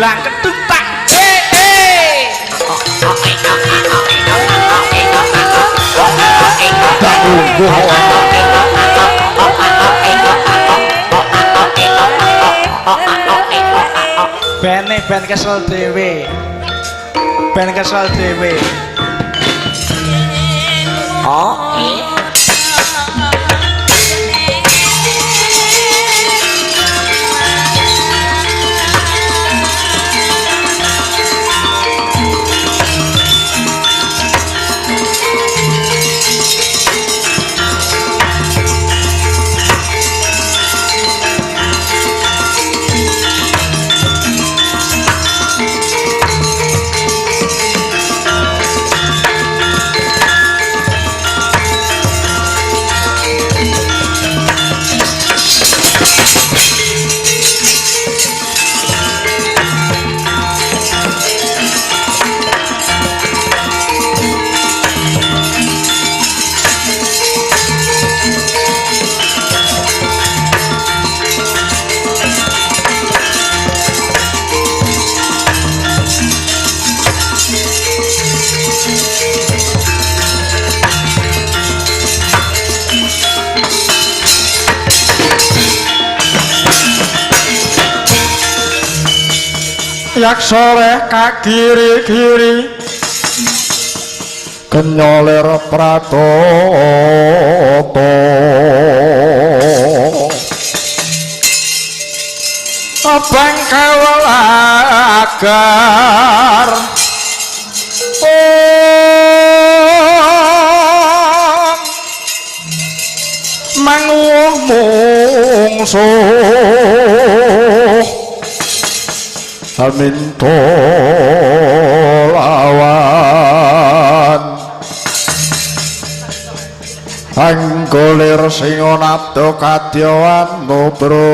gelang kedung tak tak lungguh ben kesel dhewe yak sore kakiri-kiri kenyolir pratoto abang kawal agar manguh mungsuh aminto lawan anggolir singo nabdo kadyawan nubro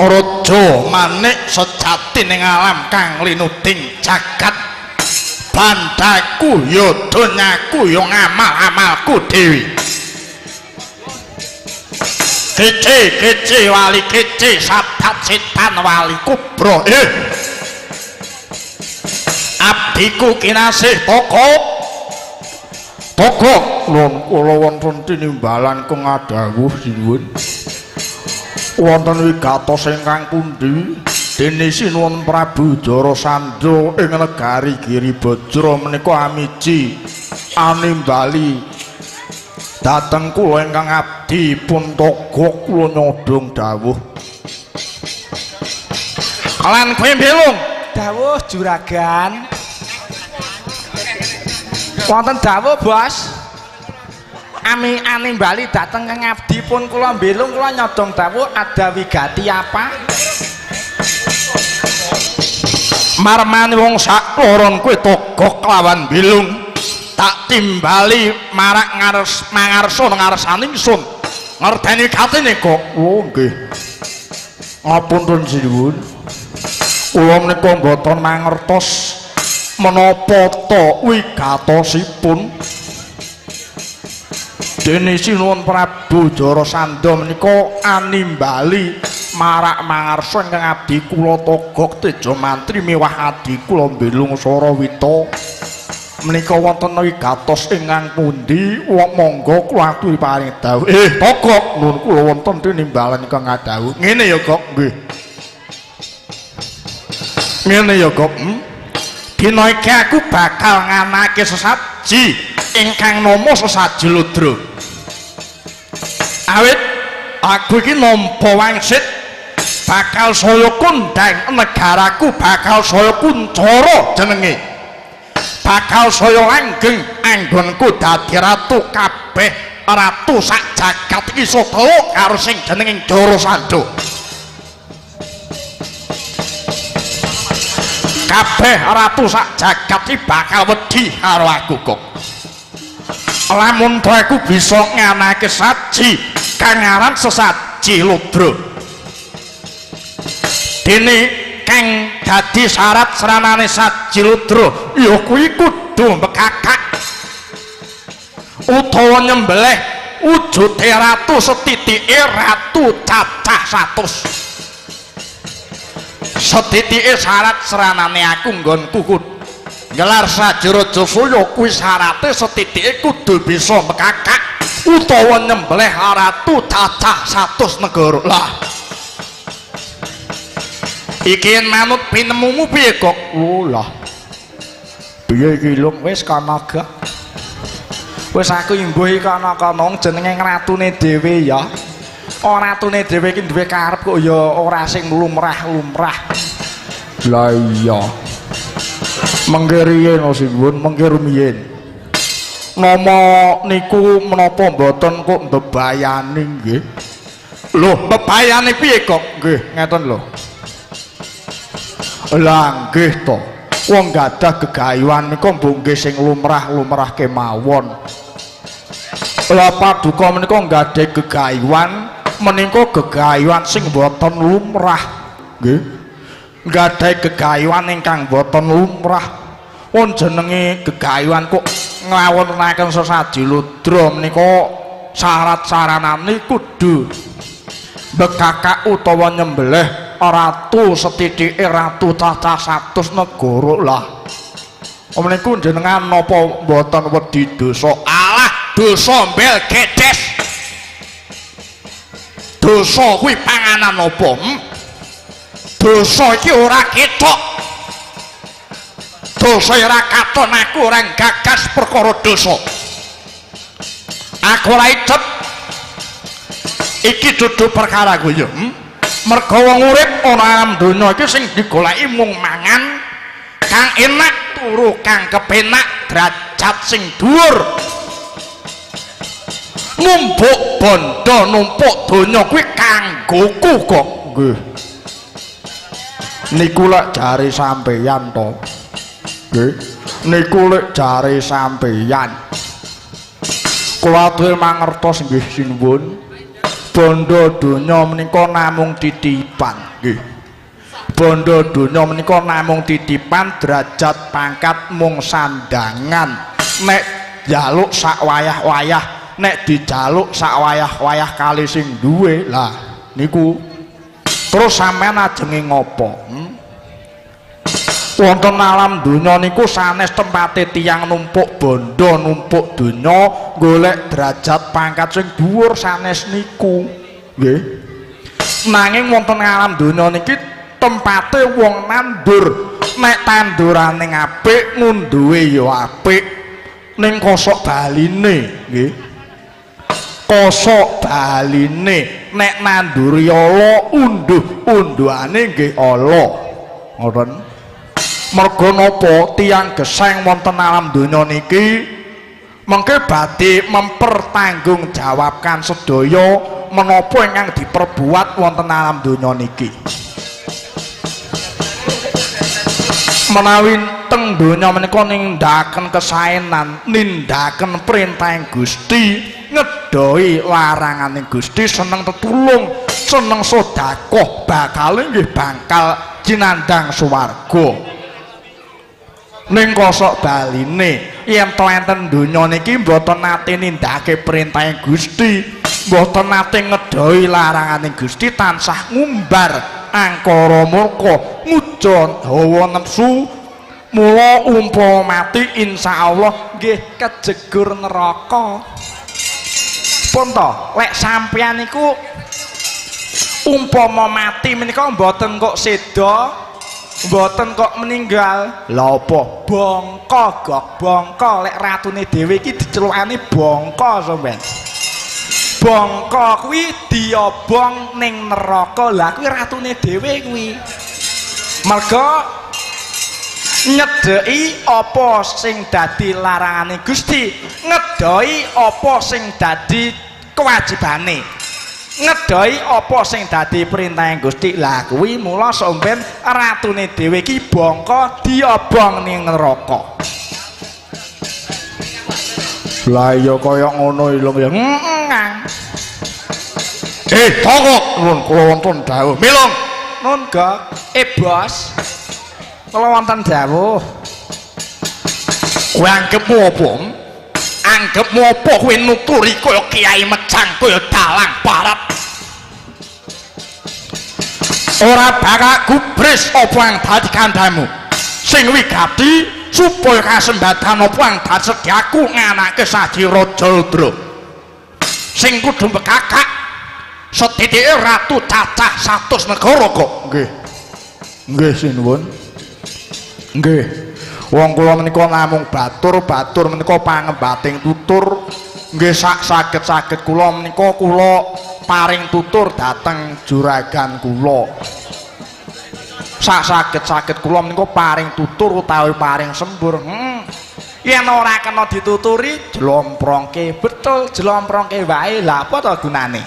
raja manik sejati ning alam kang linuding jagat bandaku ya donyaku ya ngamal-amalku dewi kece wali kece sadat setan wali kubro abdiku kinasih toko nuwun kula wonten tinimbalan kang adawuh sinuwun wonten wigatos ingkang pundi dene sinuwun Prabu Jarasandha ing negari Giribajra menika amiji animbali dhateng kula ingkang abdi pun togok kula nyodong dawuh lan kowe belung dawuh juragan wonten dawuh bos animbali dateng kang abdi pun kula belung kula nyodong dawuh ada wigati apa marmane wong sakloron kowe togok lawan belung tak timbali marak mangarsa ngarsane ingsun ngerteni katene kok oh nggih ngapunten sinuwun kula menika mboten mangertos menapa ta wigatosipun dene sinuwun Prabu Jarasandha menika animbali marak mangarsa ingkang abdi kula togok teja mantri miwah adi kula belung Sarawita menika wonten wigatos ingkang pundi monggo kula aturi paring dawuh togok nuwun kula wonten tinimbalan ingkang adawuh ngene ya kok nggih ngene ya kok dina iki aku bakal nganake sesaji ingkang nama sesaji ludra awit aku iki nampa wangsit bakal saya kondhang negaraku bakal saya kuncara jenenge bakal saya langgeng anggonku dadi ratu kabeh ratu sak jagat iki sedaya karo sing jenenge Jarasandha kabeh ratu sak jagat iki bakal wedi karo aku kok lamun aku bisa nganake saji kang aran sesaji ludra dene kang dadi syarat seranane saji ludra ya kuwi kudu kudu bekakak utawa nyembelih wujude ratu setitike ratu cacah 100 setitike syarat seranane aku nggonku gelar sajrojo suya kuwi syarate setitike kudu bisa bekakak utawa nyembelih ratu cacah 100 negara lah iki manut pinemumu piye kok lah piye iki lung wis kanaga wis aku imbuh kana-kana jenenge ratune dhewe ya ora ratune dhewe iki duwe karep kok ya ora sing lumrah-lumrah lah iya mengke riyen Simbun mengke rumiyin nama niku menapa mboten kok mbebayani nggih lho mbebayani piye kok nggih ngeten lho lah nggih to wong gadah gegayuhan nika nggih sing lumrah-lumrah kemawon lah paduka menika nggadahi gegayuhan menika gegayuhan sing boten lumrah nggih nggadahi gegayuhan ingkang boten lumrah wong jenenge gegayuhan kok nglawonaken sesaji ludra menika syarat-syaranane kudu bekakak utawa nyembelih ratu setitike ratu cacah 100 negara lah menika jenengan napa mboten wedi dosa alah dosa mbel gedes dosa kuwi panganan apa dosa iki ora ketok dosa ora katon aku ora gagas perkara dosa aku ora idep iki dudu perkara guyu merga wong urip ana alam donya iki sing digoleki mung mangan kang enak turu kang kepenak derajat sing dhuwur numpuk bondo numpuk donya kuwi kanggoku kok nggih niku lek jare sampeyan to nggih niku lek jare sampeyan kula dhewe mangertos nggih sinuwun bondo donya menika namung titipan nggih bondo donya menika namung titipan derajat pangkat mung sandangan nek njaluk sak wayah-wayah nek dijaluk sak wayah-wayah kali sing duwe lah niku terus sampean ajenge ngopo wonten alam donya niku sanes tempate tiyang numpuk bondo numpuk donya golek derajat pangkat sing dhuwur sanes niku nggih nanging wonten alam donya niki tempate wong nandur nek tandurane apik ngunduhe ya apik ning kosok baline nggih kosok baline nek nanduri ala unduhane nggih ala ngoten merga napa tiyang geseng wonten alam donya niki mengke badhe mempertanggungjawabkan sedaya menapa ingkang diperbuat wonten alam donya niki menawi teng donya menika nindakaken kesaenan nindakaken perintahing Gusti ngedoi laranganing Gusti seneng tetulung seneng sedekah bakal nggih bakal jinandang swarga ning kosok baline yen to enten donya niki mboten nate nindakake perintahing Gusti mboten nate ngedoi laranganing Gusti tansah ngumbar angkara murka ngujon hawa nepsu mula umpama mati insyaallah nggih kejegur neraka pun to lek sampeyan niku umpama mati menika mboten kok seda mboten kok meninggal lha apa bangka gok bangka lek ratune dhewe iki dicelukane bangka sampean bangka kuwi diobong ning neraka lah kuwi ratune dhewe kuwi merga nyedeki apa sing dadi larangane Gusti ngedoi apa sing dadi kewajibane ngedoi apa sing dadi perintahing Gusti lah kuwi mula sampeyan ratune dhewe iki bangka diobong ning neraka lah ya kaya ngono lho ya tongok nuwun kula wonten dawuh milung nun gak bos kula wonten dawuh kowe anggepmu apa? Anggepmu apa kowe nuturi kaya kiai mejang kaya dalang barat? Ora bakal gubris apa yang dadi kandhamu sing wigati supaya kasembadan apa yang disediaku nganake Saji Raja Udra sing kudu bekakak setitike ratu cacah 100 negara kok. Nggih sinuwun. Nggih. Wong kula menika namung batur menika pangembating tutur. Nggih saged kula menika kula paring tutur dhateng juragan kula. Saged kula menika paring tutur utawi paring sembur. Yen ora kena dituturi jlomprongke, betul jlomprongke wae. Lah apa to gunane?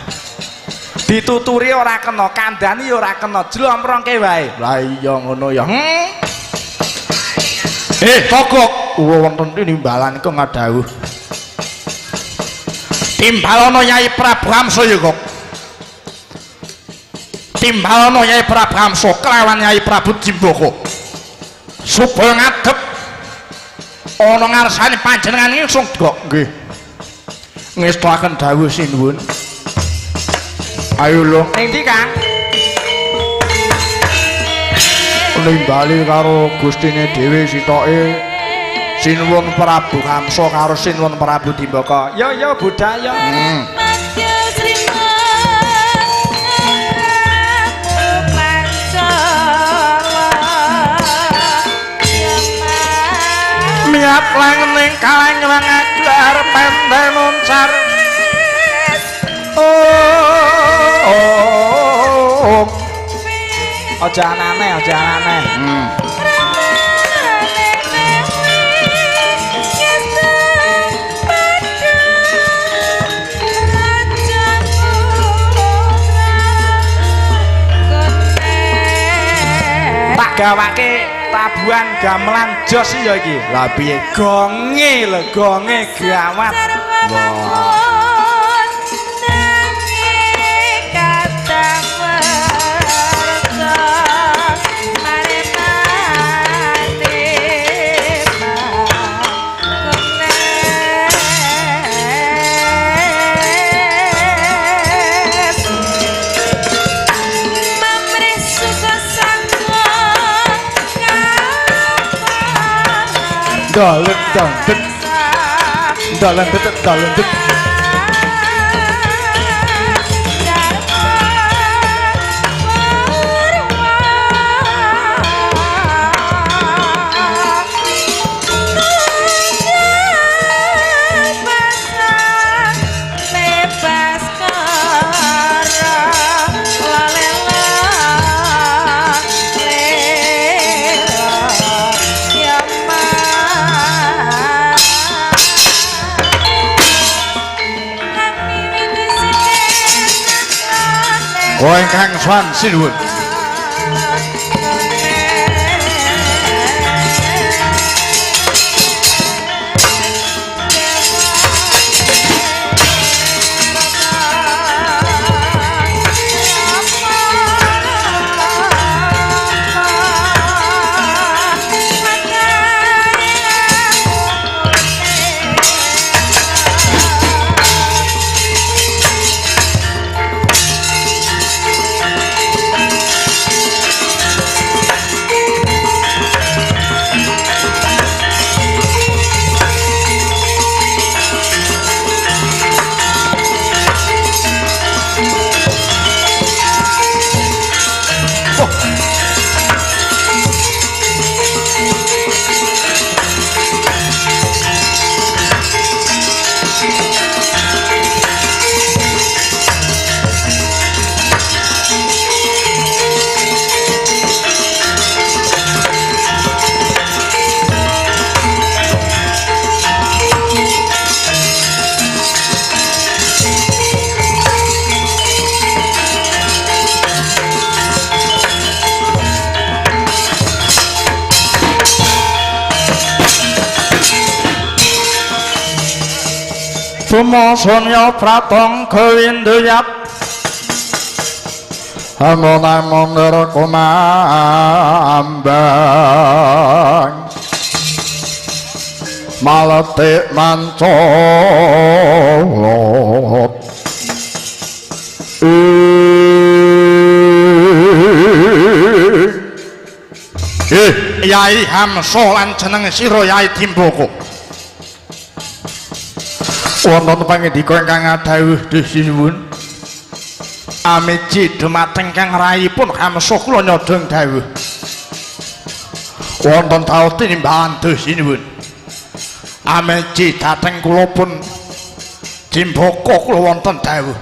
Dituturi ora kena, kandhani ora kena, jlomprongke wae. Lah iya ngono ya. Togok wonten timbalan iku ngadhawuh. Timbalana Nyai Prabu Hamsa ya kok. Timbalana Nyai Prabu Hamsa kelawan Nyai Prabu Jimbaka. Supaya ngadep ana ngarsane panjenengan ingsun kok. Nggih. Ngestakaken dawuh sinuwun. Ayo lho. Ning ndi, Kang? Nimbali karo gustine dhewe sitoke sinuwun Prabu Hamsa karo sinuwun Prabu Jimbaka. Ya budaya. Miap langening kalangwang agar pendhe nuncar. Aja aneh. Tak gawake tabuhan gamelan jos ya iki. Lah piye? Gonge lho, gonge gawat. Wah. Dalan det. Oh ingkang swan sinuwun. Sumosonya pratong kewinduyat Hamonang mongger kumambang maletik mancolot Yai Hamsa lan jeneng sira Yai Timboko wonten pangandika ingkang dawuh sinuwun ameji dumateng kang rayipun Hamsa kula nyodong dawuh wonten taus tinimbalan sinuwun ameji dhateng kula pun Timboko kula wonten dawuh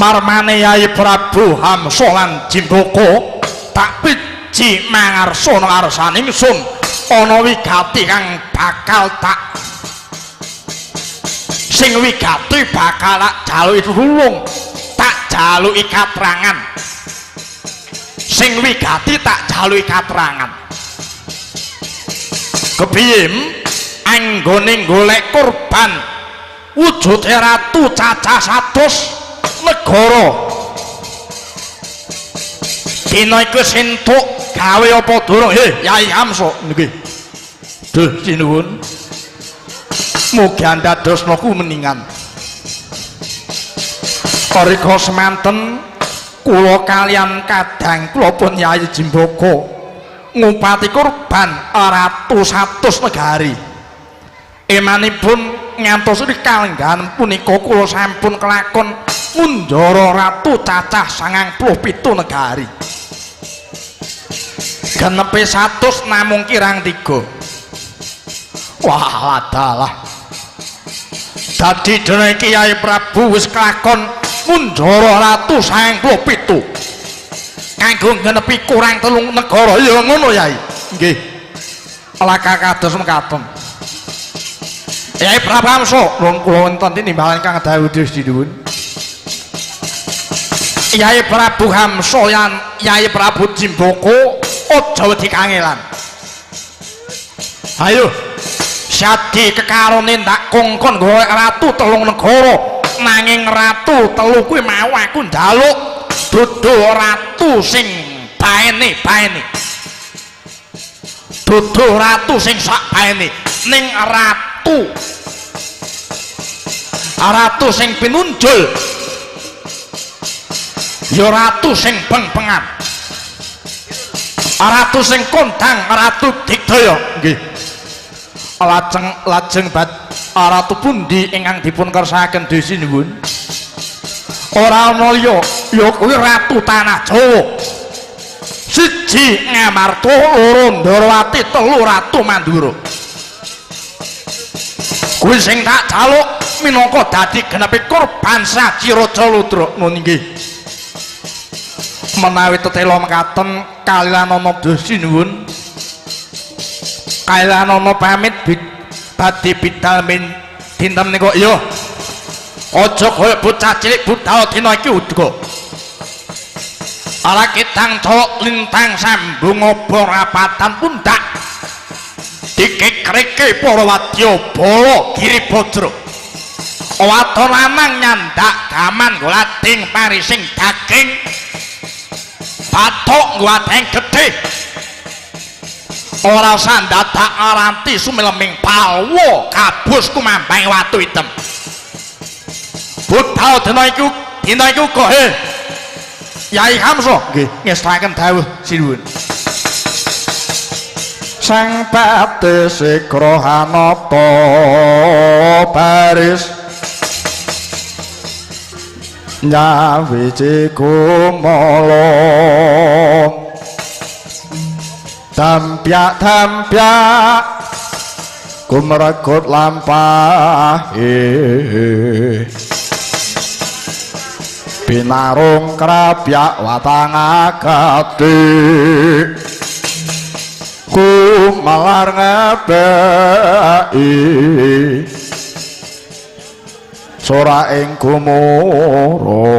marmane Yai Prabu Hamsa lan Timboko tak piji mangarsa ngarsaning sun ana wigati kang bakal tak sing wigati bakal tak jaluki tulung tak jaluki katrangan sing wigati tak jaluki katrangan kepiye anggone golek korban wujude ratu cacah 100 negara dina iku sentuk gawe apa durung Yai Hamsa nggih duh sinuwun mugi andadosna kumeningan parika semanten kula kalian kadang kula pun Yai Jimboko ngumpati korban ratu 100 negari emanipun ngantos kalenggan punika kula sampun kelakon ngunjara ratu cacah 97 negari genepe 100 namung kirang 3 wah adalah dadi dene iki Yai Prabu wis kelakon ngunjara ratu 97 kanggo genepi kurang 3 negara ya ngono Yai nggih laka kados mekaten Yai Prabu Hamsa nuwun kula wonten tinimbalan kang dawuh sinuwun Yai Prabu Hamsa lan Yai Prabu Jimboko aja wedi kangelan ayo sadi kekarone ndak kongkon golek ratu 3 negara nanging ratu 3 kuwi mau aku njaluk dudu ratu sing baene dudu ratu sing sak baene ning ratu sing pinunjul ya ratu sing beng-bengan ratu sing kondang ratu digdaya nggih lajeng ratu pundi ingkang dipun kersakaken sinuwun ora ana liya ya kuwi ratu tanah Jawa 1 Ngamarta 2 Ndarawati 3 Ratu Mandura kuwi sing tak jaluk minangka dadi genepe korban Sajiraja Ludra ngono nggih menawi tetela mekaten kaliyan ana sinuwun kaliyan ana pamit badhe bidal dinten menika ya aja kaya bocah cilik budal dina iki uga ala kitang colok lintang sambung obor rapatan pundak dikekreke para wadya bala Giribajra waton lanang nyandak gaman glading parising daging bathok ngwadeng gedhe ora sandadak aranti sumeleming palwa kabus kumambang watu item budal dina iku kok Yai Hamsa nggih ngestaken dawuh sinuwun sang pati sikra hanata baris nyawiji kumala dampyak kumregut lampahe binarung krapyak watang agati kumalar ngebeki sora ing gumara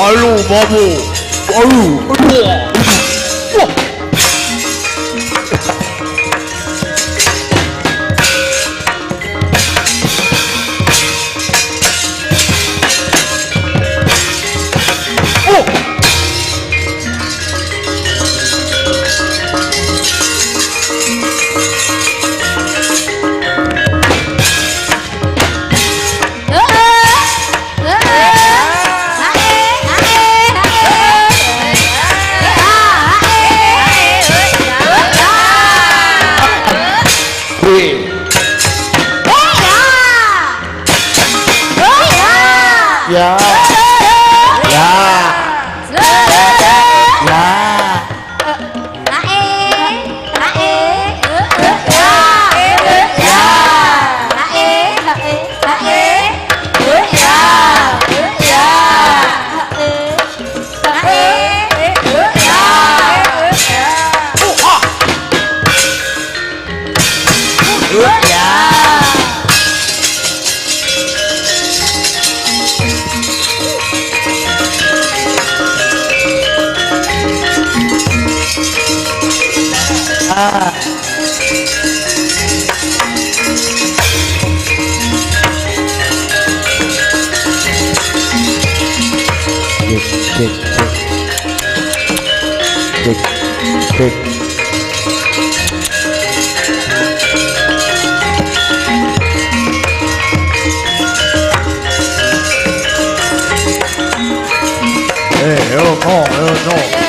Ayo babu, ayo, wah, ya, ya, no.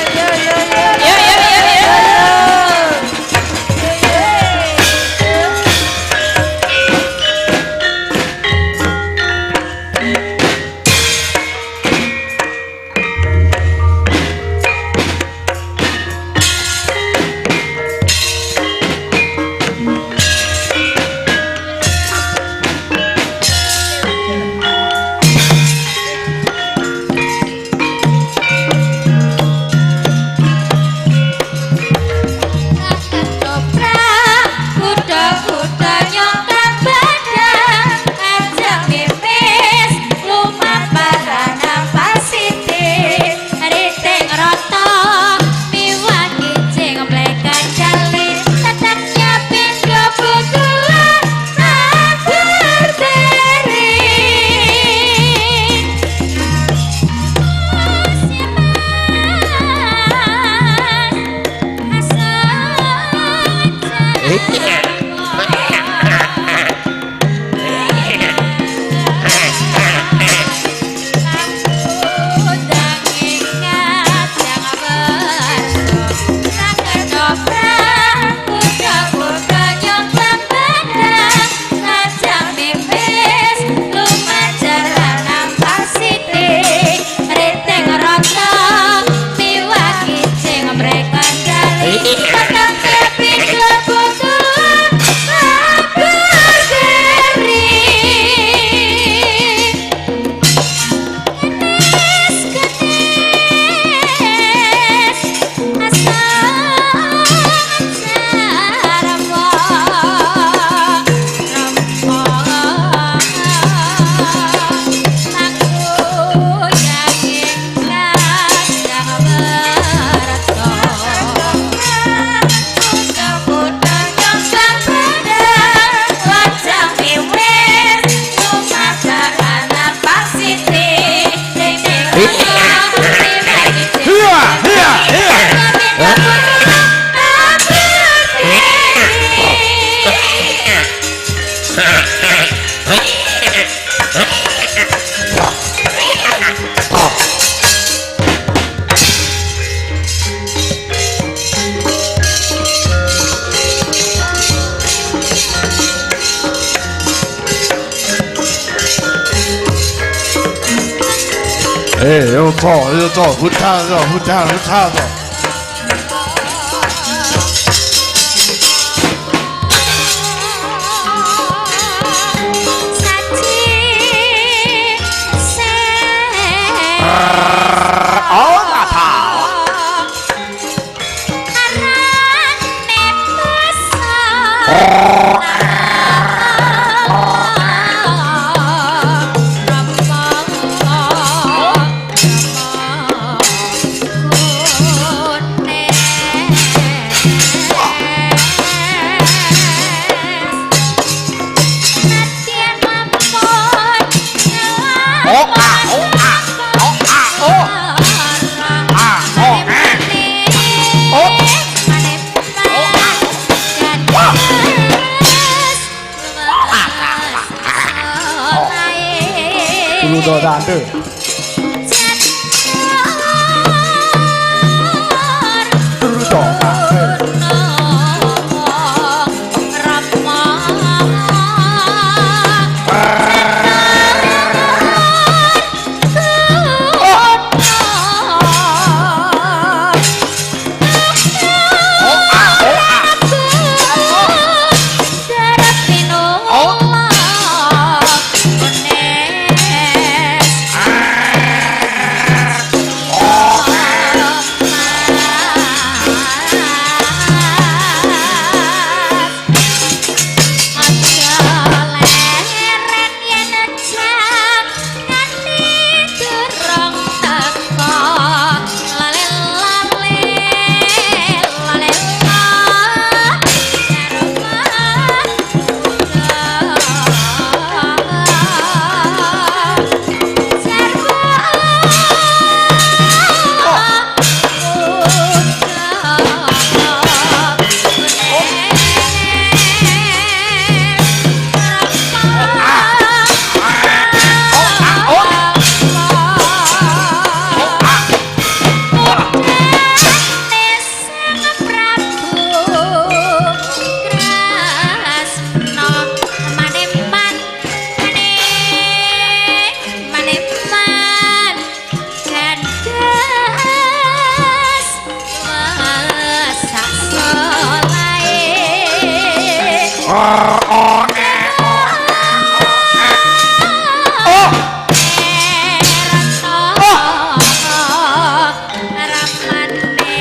yo to hutan. Oh, nggak tahu. Udah tante. Terus dong,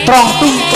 trong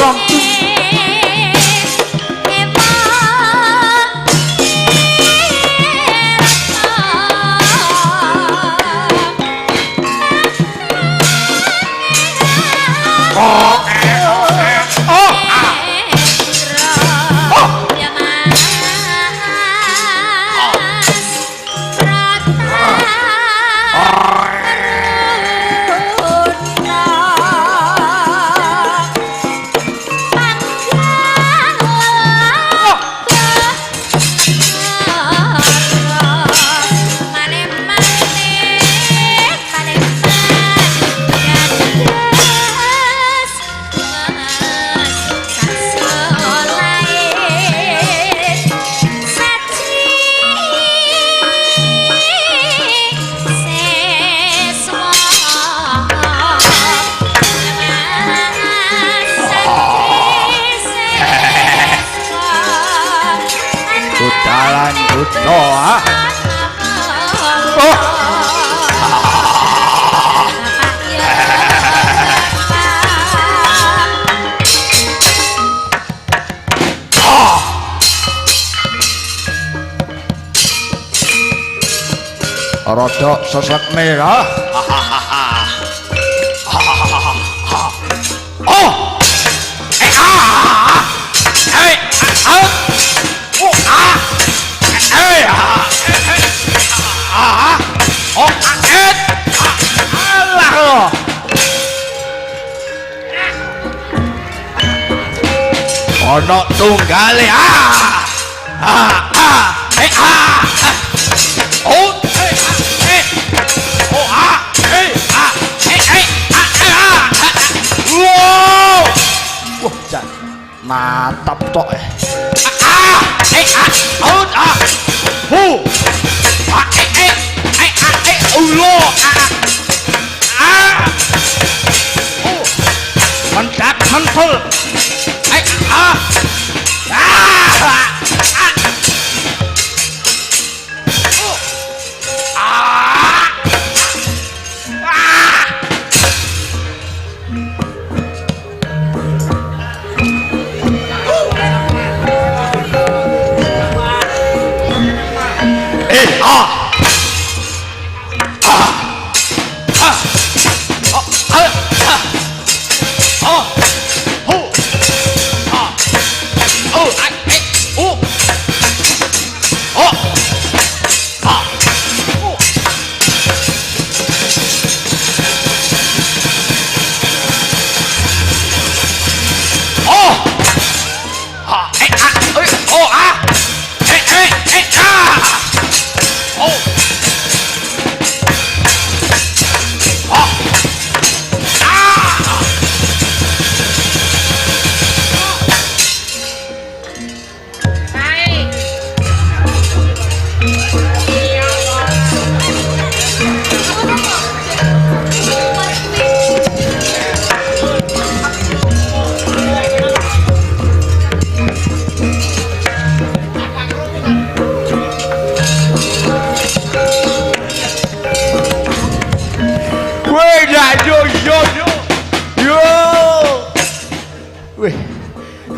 doa. Rodok sesek merah. Oh. Ono tunggale natap tok mendak mentul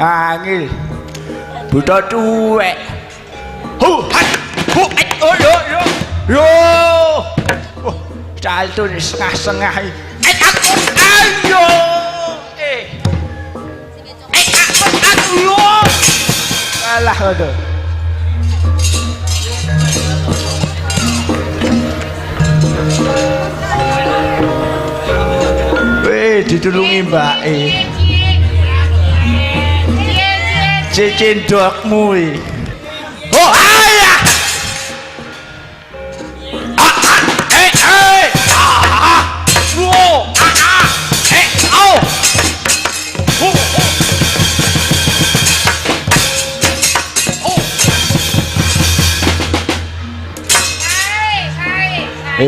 angil buta tuwek yo salto ni setengah-setengah ayo alah aduh ditulungi mbak cendokmu oh ayah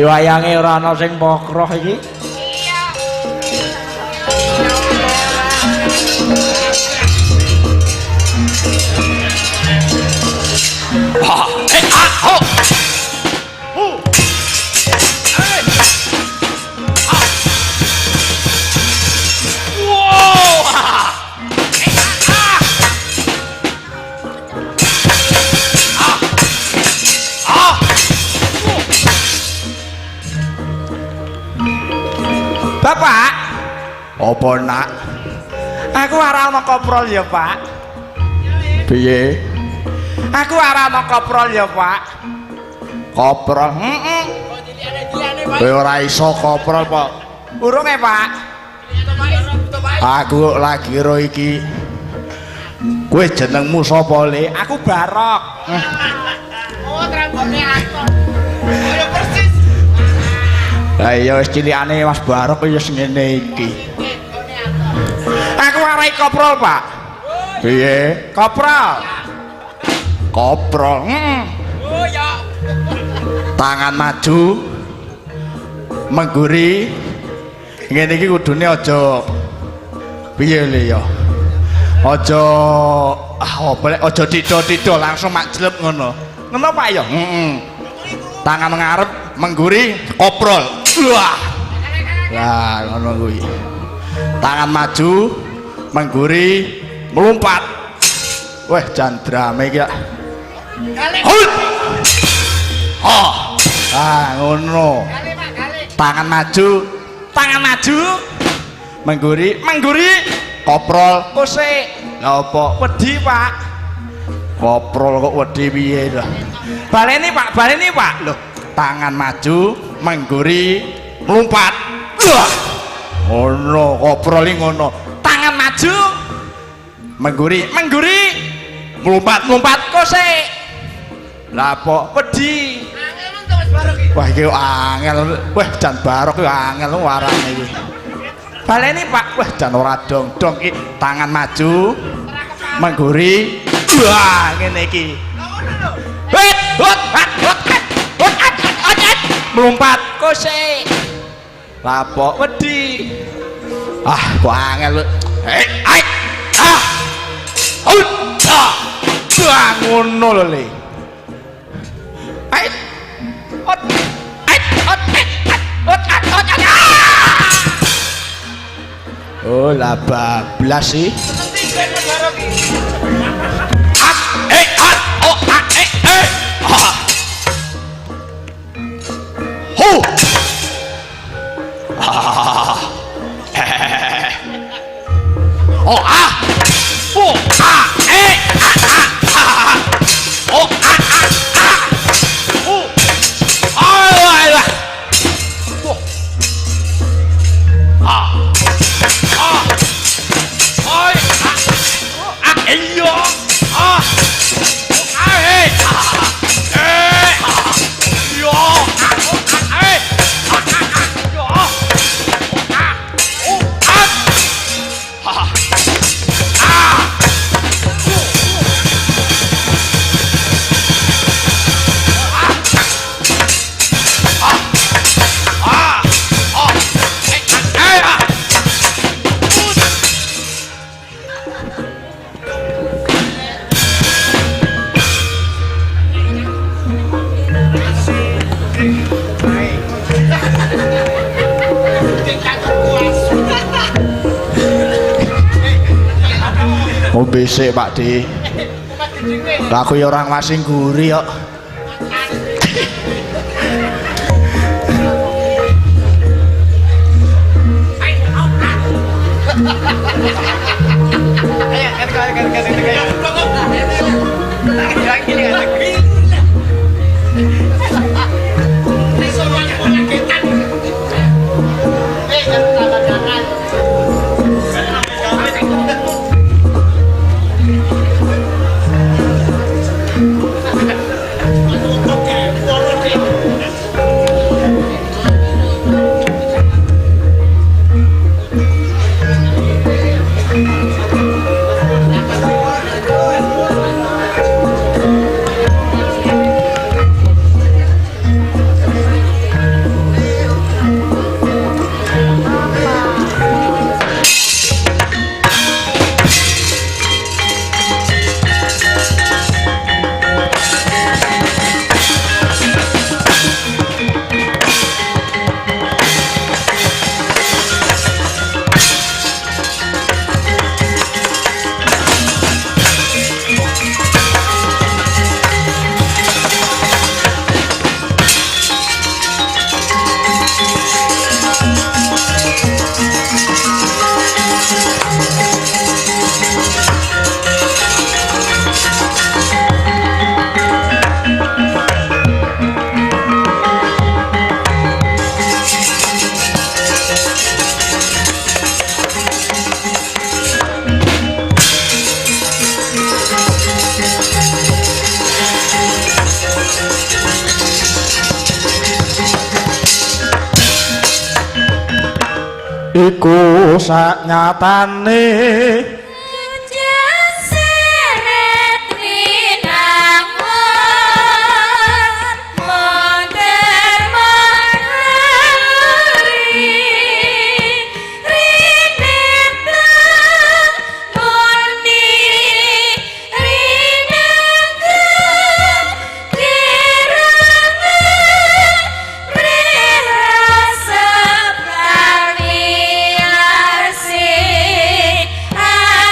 wayange ora ana sing pokroh iki Bapak, apa nak? Aku ora ana koprol ya, Pak. Piye? Aku ora ana koprol ya, Pak. Koprol? Heeh. Kowe ora iso koprol, Pak. Urunge, Pak. Aku lagi ro iki. Kowe jenengmu sapa, Le? Aku Barok. Oh, rambutne atok. Kaya persis. Lah iya wis cilikane Mas Barok ya ngene iki. Aku arai koprol, Pak. Piye? Koprol. Koprol. Oh ya. Tangan maju. Mengguri. Ngene iki kudune aja piye le ya. Aja aja tido-tido langsung majleb ngono. Ngono Pak ya? Heeh. Tangan ngarep mengguri koprol. Wah. Lah ngono kuwi. Tangan maju mengguri melompat. Weh jan drame iki. Hut. Oh. Ah ngono. Tangan maju mengguri koprol kusik. Lah apa wedi Pak? Koprol kok wedi piye lho? Baleni Pak. Loh, tangan maju mengguri melompat. Wah. Ngono koprol iki ngono. Tangan maju mengguri melompat kusik. Lah apa wedi? Wah iki angel. Wah jan Barok iki angel warane iki. Baleni Pak. Wah jan ora dong-dong iki. Tangan maju mengguri. Wah ngene iki. Melompat kusik. Lapok wedi. Ah, kok angel. Ngono lho Le. Oh, lah bablas sih. Oh besek Pak D. Aku ya orang masing guri kok. Iku sak nyatane Ah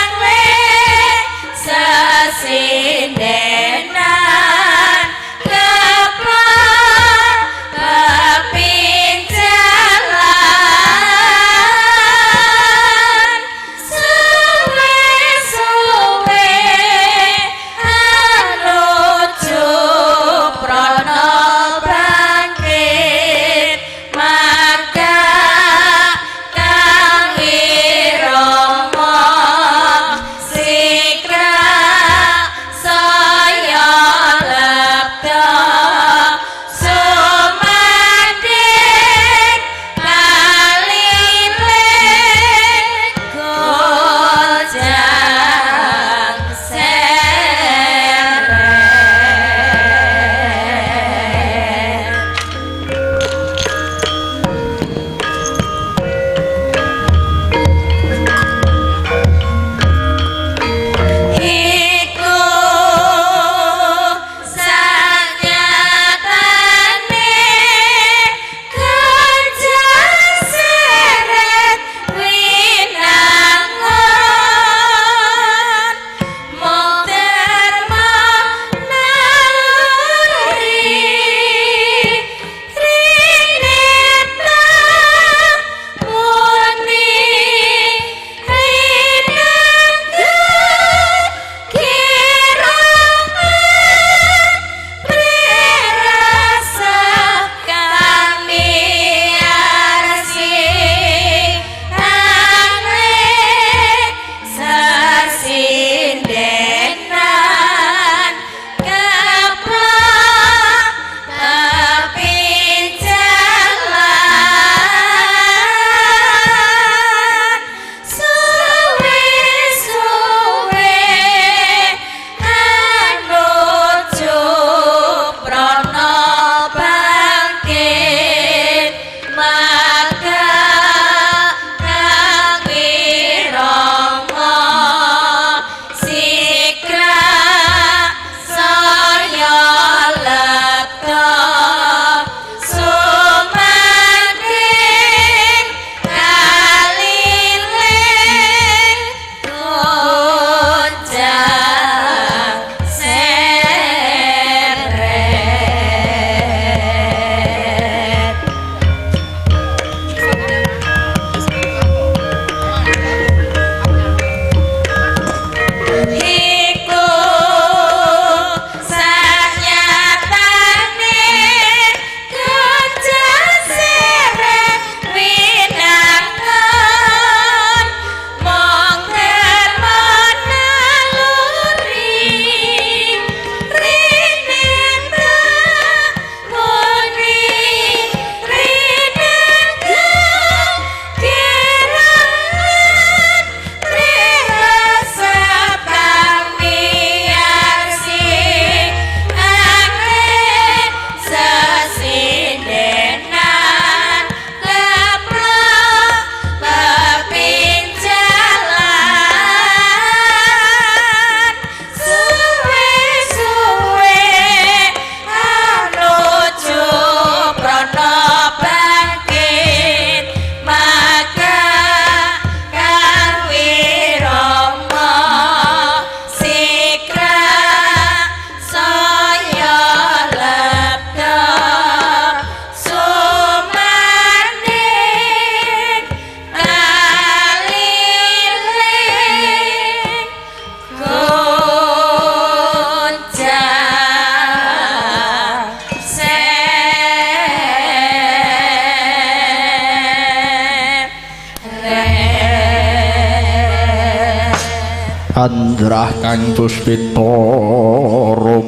Andrah kang puspitorum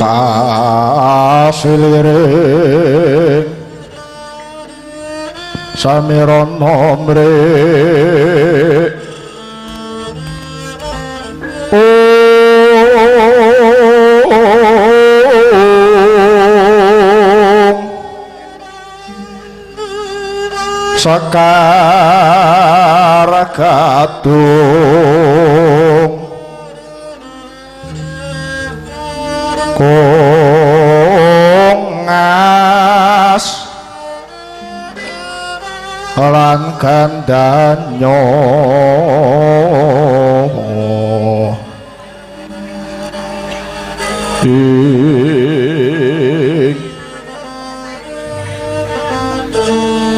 kasiliring samirana mrih Sakara katung kongas lan kandanyo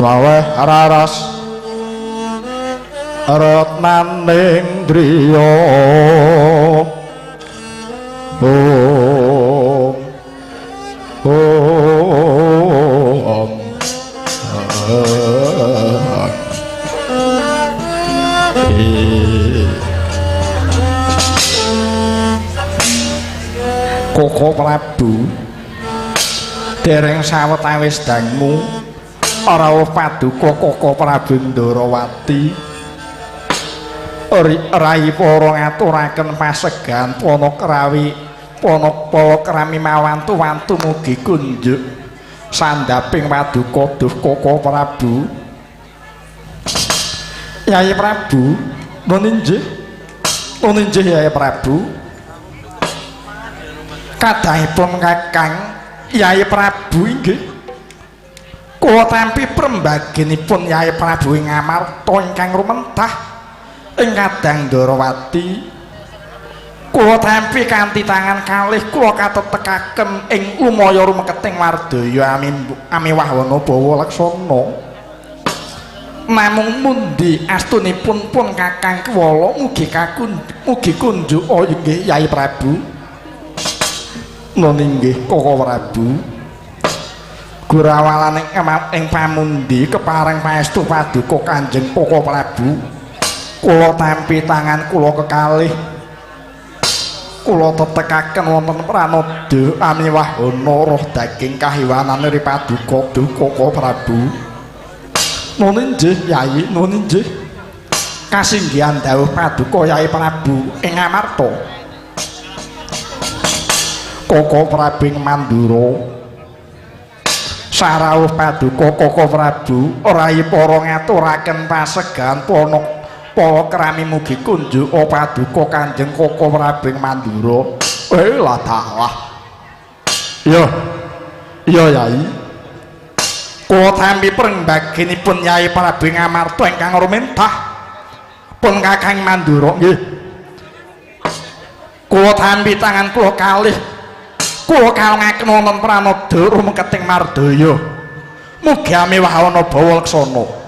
waweh raras retnaning driya Koko Prabu dereng sawetawis dangmu ora paduka Koko Prabu Ndarawati rai para ngaturaken pasegan Panakrami mawantu-wantu mugi kunjuk sandhaping paduka duh Koko Prabu. Yai Prabu nuwun inggih Yai Prabu. Kadangipun Kakang Yai Prabu inggih kula tampi prembagenipun Yai Prabu ing Amarta ingkang rumentah ing Kadang Ndarawati. Kula tampi kanthi tangan kalih kula katetekaken ing lumaya rumeketing Wardaya Amiwawana Bawa Laksana. Namung mundi astunipun pun Kakang Kuwala mugi kunjuk inggih Yai Prabu. Nun inggih Koko Prabu. Gurawalan ing pamundi kepareng paestu paduka Kanjeng Koko Prabu. Kula tampi tangan kula kekalih kula tetekaken wonten pranada Amiwahana roh daging kahiwanane ri paduka duh Koko Prabu. Nun inggih Yai, nun inggih. Kasinggihan dawuh paduka Yai Prabu ing Amarta. Koko Prabu Mandura sarawuh paduka Koko Prabu rai para ngaturaken pasegan Panakrami mugi kunjuk paduka Kanjeng Koko Prabu Mandura. Lah dalah. Iya Yai. Kula tampi prembagenipun Yai Prabu Ngamarta ingkang rumentah pun Kakang Mandura nggih. Kula tampi tangan kula kalih kula kalungaken wonten pranada rumeketing Mardaya mugi Amiwawana Bawa Laksana.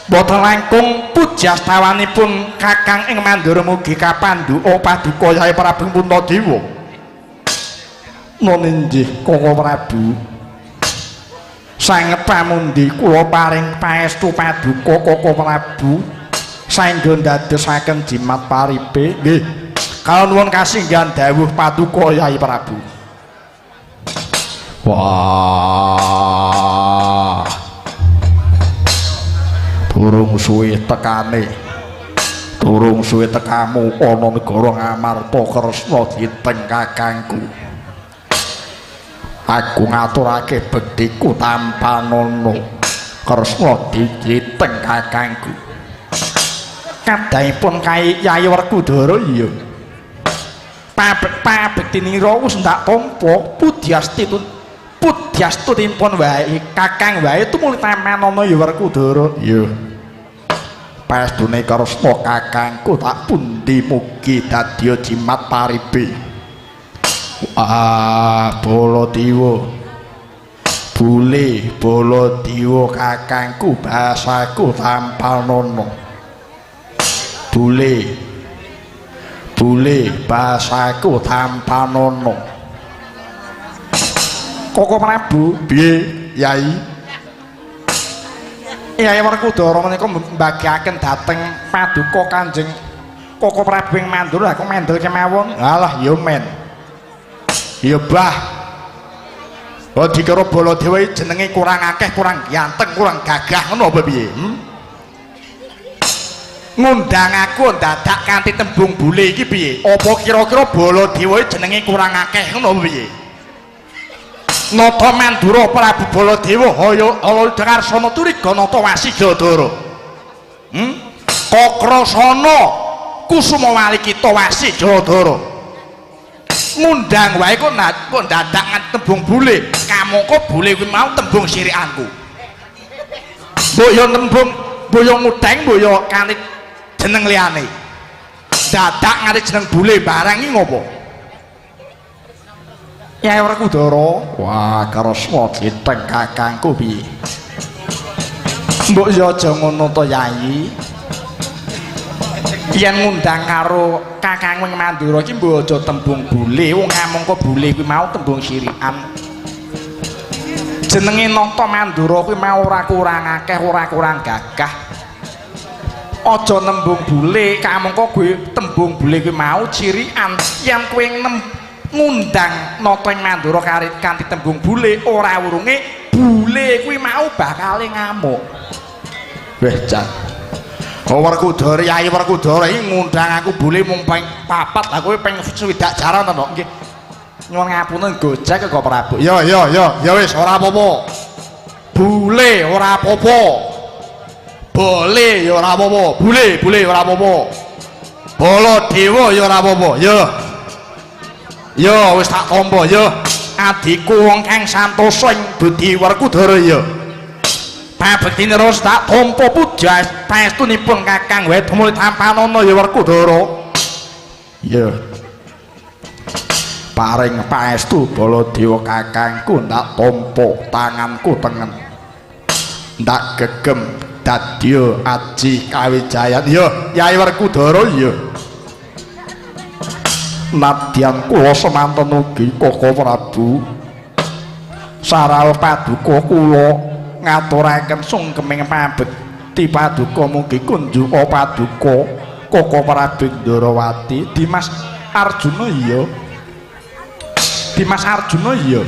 Boten langkung pujastawanipun Kakang ing Mandura mugi kapandhuka paduka Yai Prabu Puntadewa. Nun inggih Koko Prabu. Sanget pamundi kula paring paestu paduka Koko Prabu saengga ndadosaken jimat paripe nggih. Kalau nuwun kasinggihan dawuh paduka Yai Prabu. Wah. Durung suwe tekane. Durung suwe tekamu ana negara Ngamarta Kresna diteng kakangku. Aku ngaturake bektiku tanpa nono Kresna diteng kakangku. Kadangipun Yai Werkudara iya. Pabektinira wis ndak tampa pudyastunipun wae Kakang wae tumuli tamanana ya Werkudara. Iya. Paestune Kresna kakangku tak pundi mugi dadi jimat paripe. Baladewa. Bule Baladewa kakangku basaku tampalnono. Bule basaku tampanono. Koko Prabu piye Yai? Kyai Werkudara menika mbagiaken dhateng paduka Kanjeng Koko Prabu ing Mandura aku mendel kemawon. Alah ya men. Ya bah. Oh dikira Baladewa jenenge kurang akeh, kurang ganteng, kurang gagah ngono apa piye? Ngundang aku dadak kanthi tembung bule iki piye? Apa kira-kira Baladewa jenenge kurang akeh ngono apa piye? Nata Mandura Prabu Baladewa Haya Alawidarsana Turiga Nata Wasidadara. Kokrasana Kusuma Walikita Wasidadara. Ngundang wae kok dadak tembung bule. Kamangka bule kuwi mau tembung sirikanku. Mbok yo tembung boyo mudeng boyo kanthi jeneng liyane. Dadak nganti jeneng bule barang iki ngopo? Kyai Werkudara, wah karesna diteng kakangku piye? Mbok yo aja ngono to Yai. Yen ngundang karo kakang ing Mandura iki mbok aja tembung bule, wong ngamangka bule kuwi mau tembung sirikan. Jenenge Nata Mandura kuwi mau ora kurang akeh, ora kurang gagah. Aja nembung bule, kamangka kuwi tembung bule kuwi mau cirikan. Yen kowe ngundang Nata ing Mandura kanthi tembung bule, ora urunge bule kuwi mau bakal ngamuk. Weh, Cak. Oh Werkudara, Kyai Werkudara iki ngundang aku bule mung ping 4, aku ping 60 jaran to, nggih. Nyuwun ngapunten Gojek kok Prabu. Ya wis ora apa-apa. Bule ora apa-apa. Bole ya ora apa-apa. Bule ora apa-apa. Baladewa ya ora apa-apa. Ya wis tak tampa ya. Adikku wong kang santosa ing Budi Werkudara ya. Pabektine ros tak tampa puja paestunipun Kakang wae tumuli tampanana ya Werkudara. Ya. Paring paestu Baladewa kakangku ndak tampa tanganku tengen. Ndak gegem dadya aji kawijayan ya Kyai Werkudara ya. Nadyan kula semanten ugi Koko Prabu saral paduka kula ngaturaken sungkeming pabekti paduka mugi kunjuka paduka Koko Prabu Ndarawati. Dimas Arjuna iya. Dimas Arjuna iya.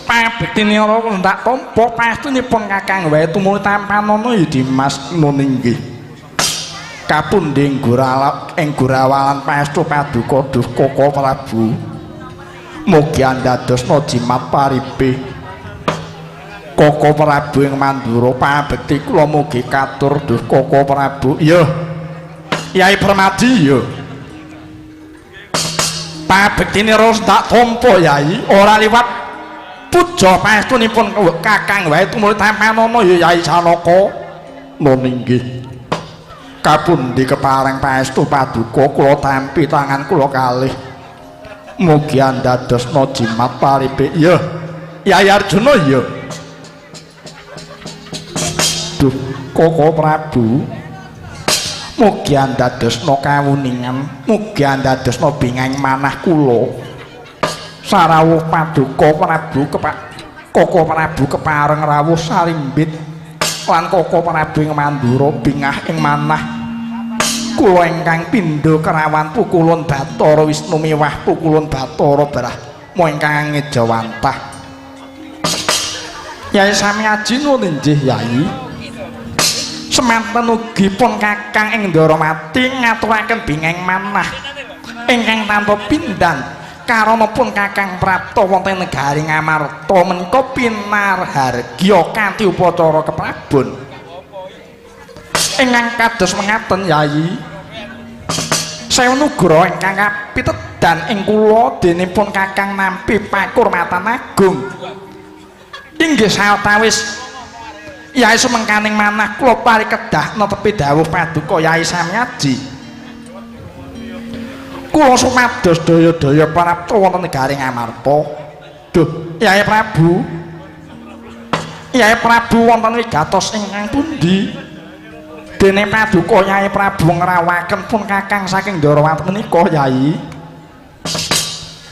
Pabektine ora ndak tampa paestunipun Kakang wae tumuli tampanana ya Dimas nun inggih. Kapundhe ing Gurawalan paestu paduka Duh Koko Prabu. Mugi andadosna jimat paripe Koko Prabu ing Mandura pabekti kula mugi katur Duh Koko Prabu. Ya. Kyai Permadi ya. Pabektine ros tak tampa Yai, ora liwat puja paestunipun Kakang wae tumuli tampanana ya Yai Sanaka. Nun inggih. Kapundhe kepareng paestu paduka kula tampi tangan kula kalih. Mugi andadosna jimat paripe. Ya. Kyai Arjuna ya. Duh Koko Prabu mugi andadosna kawuningan, mugi andadosna bingahing manah kula sarawuh paduka Prabu Koko Prabu kepareng rawuh sarimbit lan Koko Prabu ing Mandura bingah ing manah kula ingkang pindha kerawan pukulun Bathara Wisnu miwah pukulun Bathara Brahma ingkang ngejawantah. Yai sami aji nuwun inggih Yai. Semanten ugi pun Kakang ing Ndarawati ngaturaken bingahing manah ingkang tanpa pindhan karanapun Kakang prapta wonten negari Ngamarta menika pinarhargya kanthi upacara keprabon. Ingkang kados mengaten Yai. Sewu nugra ingkang kapitedan ing kula denipun Kakang nampi pakurmatan agung. Inggih sawetawis Yai sumengkaning manah kula parikedah netepi dawuh paduka Yai Samyaji. Kula sumados daya-daya prapta wonten negari Ngamarta. Duh, Yai Prabu. Yai Prabu wonten wigatos ingkang pundi? Dene paduka Yai Prabu ngrawakaken pun Kakang saking Ndarawati menika Yai.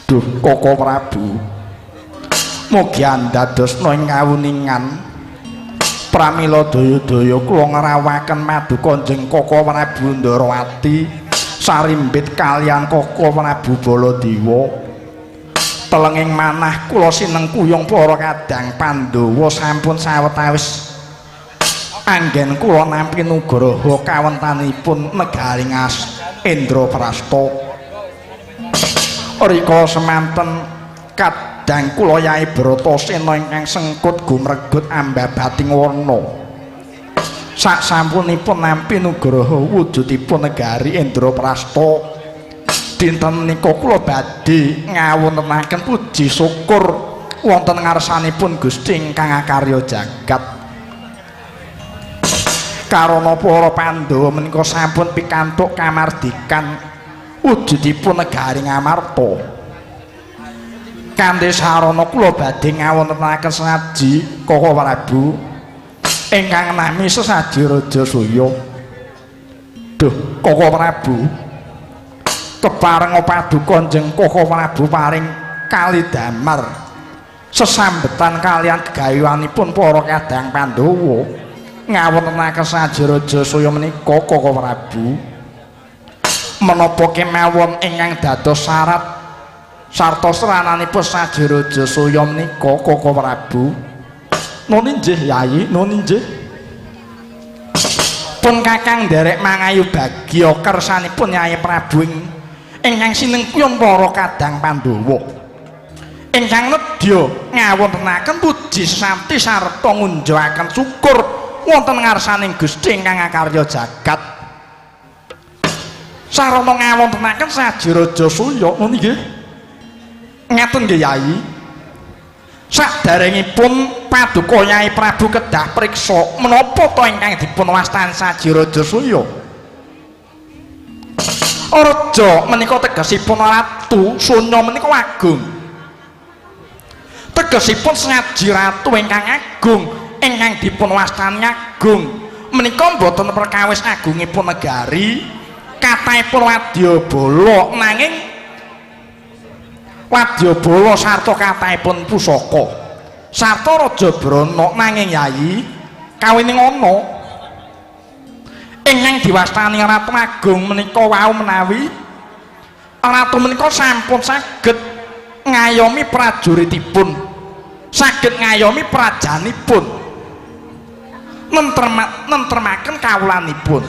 Duh, Koko Prabu. Mugi andadosna ing kawuningan pramila daya-daya kula ngrawakaken paduka Kanjeng Koko Prabu Ndarawati sarimbit kaliyan Koko Prabu Baladewa. Telenging manah kula sineng kuyung para kadang Pandhawa sampun sawetawis anggen kula nampi nugraha kawentanipun negari Ngas Indraprasta. Rikala semanten kadang kula Yai Bratasena ingkang sengkut gumregut ambabating warna. Saksampunipun nampi nugraha wujudipun negari Indraprasta. Dinten menika kula badhe ngawontenaken puji syukur wonten ngarsanipun Gusti ingkang akarya jagat. Karana para Pandhawa menika sampun pikantuk kamardikan wujudipun negari Ngamarta. Kanthi sarana kula badhe ngawontenaken sesaji Koko Prabu ingkang nami sesaji Raja Suya. Duh Koko Prabu, kepareng paduka Kanjeng Koko Prabu paring kalidamar sesambetan kalian gegayanipun para kadang Pandhawa ngawontenaken sesaji Raja Suya menika Koko Prabu. Menapa kemawon ingkang dados syarat sarta serananipun sesaji Raja Suya menika Koko Prabu? Nun inggih Yai, nun inggih. Pun Kakang nderek mangayu bagya kersanipun Yai Prabu ingkang sinengkuyung para kadang Pandhawa ingkang nedya ngawontenaken puji sesanti sarta ngunjukaken syukur wonten ngarsaning Gusti ingkang akarya jagat. Sarana ngawontenaken sesaji Raja Suya nun nggih. Ngaten nggih Yai. Saderengipun paduka Yai Prabu kedah priksa menapa to ingkang dipun wastani sesaji Raja Suya? Raja menika tegesipun ratu, Sunya menika agung. Tegesipun sesaji ratu ingkang agung, ingkang dipun wastani agung menika boten perkawis agungipun negari, kathahipun wadyabala nanging wadyabala sarta kathahipun pusaka sarta Raja Brana nanging Yai kawining ana ingkang diwastani Ratu Agung menika wau menawi ratu menika sampun saged ngayomi prajuritipun, saged ngayomi prajanipun, nentremaken kawulanipun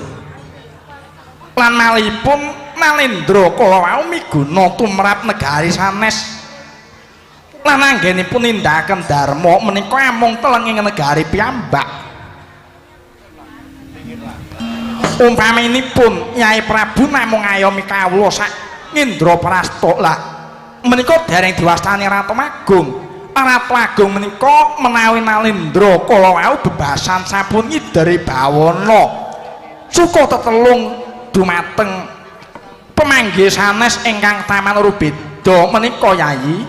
lan malihipun Nalendra kala wau miguna tumrap negari sanes lan anggenipun nindakaken dharma menika amung telenging negari piyambak. Umpaminipun Nyai Prabu namung ngayomi kawula sak Indraprasta lah menika dereng diwastani Ratu Agung. Ratu Agung menika menawi Nalendra kala wau bebasan sampun ngideri bawana suka tetelung dumateng pemanggih sanes ingkang Taman Rubeda menika Yai.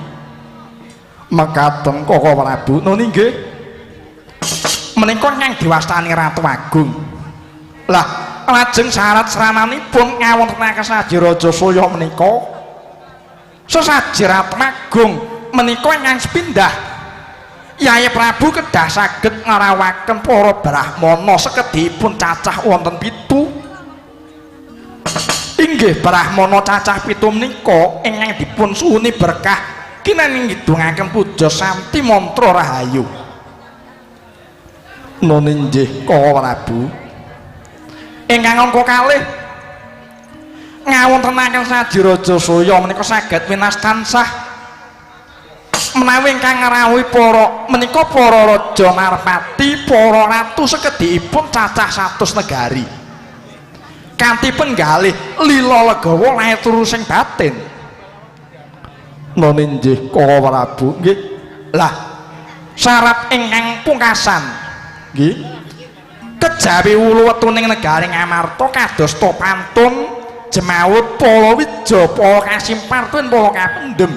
Mekaten Koko Prabu nun nggih. Menika ingkang diwastani Ratu Agung. Lah lajeng syarat serananipun ngawontenaken sesaji Raja Suya menika sesaji Ratu Agung menika ingkang sepindhah Yai Prabu kedah saged ngarawaken para brahmana sekedhipun cacah wonten 7. Inggih brahmana cacah 7 menika ingkang dipun suwuni berkah kinaning ngidungaken puja santi mantra rahayu. Nun inggih Koko Prabu. Ingkang angka kalih ngawontenaken sesaji Raja Suya menika saged winas tansah menawi ingkang ngrawuhi para menika para raja marpati, para ratu sekedhipun cacah 100 negari. Kanthi penggalih lila legawa lair turu sing batin. Nun inggih Koko Prabu nggih. Lah syarat ingkang pungkasan nggih kejawi wulu wetuning negari Ngamarta kados to pantun, jemawut, palawija, palakasimpar, palakapendhem.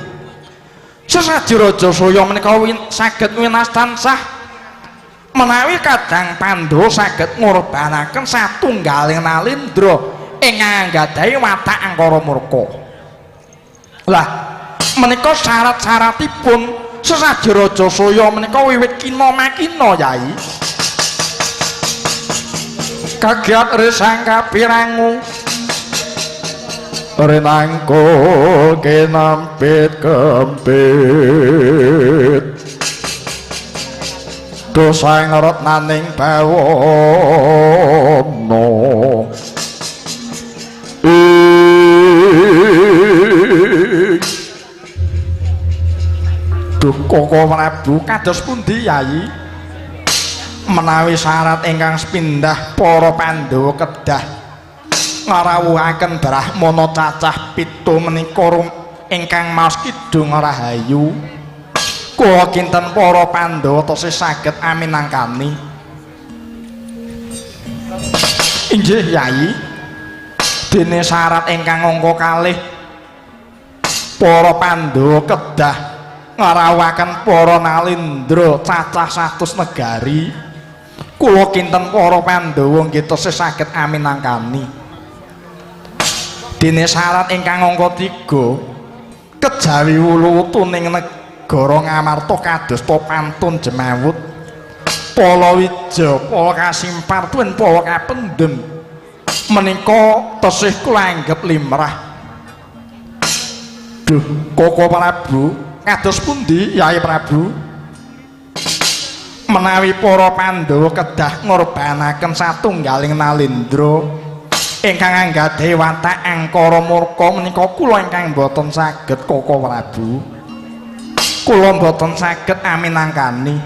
Sesaji Raja Suya menika saged winas tansah menawi kadang Pandhawa saged ngorbanaken satunggaling Nalendra ingkang anggadhahi watak angkara murka. Lah menika syarat-syaratipun sesaji Raja Suya menika wiwit kina makina Yai. kagiat resang kapirangu renangku kinampit kempit dosa ngerot naning bawono duh Koko Prabu kados pundi Yayi menawi syarat ingkang sepindah para Pandhawa kedah ngarawuhaken Brahmana cacah 7 menika ingkang maos kidung rahayu kula kinten para Pandhawa tasih saged aminangkani inggih Yayi dene syarat ingkang angka kalih para Pandhawa kedah ngarawuhaken para Nalendra cacah 100 negari kula kinten para Pandhawa nggih tasih saged aminangkani dene syarat ingkang angka 3 kejawi wulutuning negara Ngamarta kados pantun Jemawut Palawija Palakasimpar tuwin Palakapendhem menika tasih kula anggep limrah duh Koko Prabu kados pundi Yai Prabu menawi para Pandhawa kedah ngorbanaken satunggaling Nalendra ingkang anggadhahi watak angkara murka menika kula ingkang boten saged Koko Prabu kula boten saged aminangkani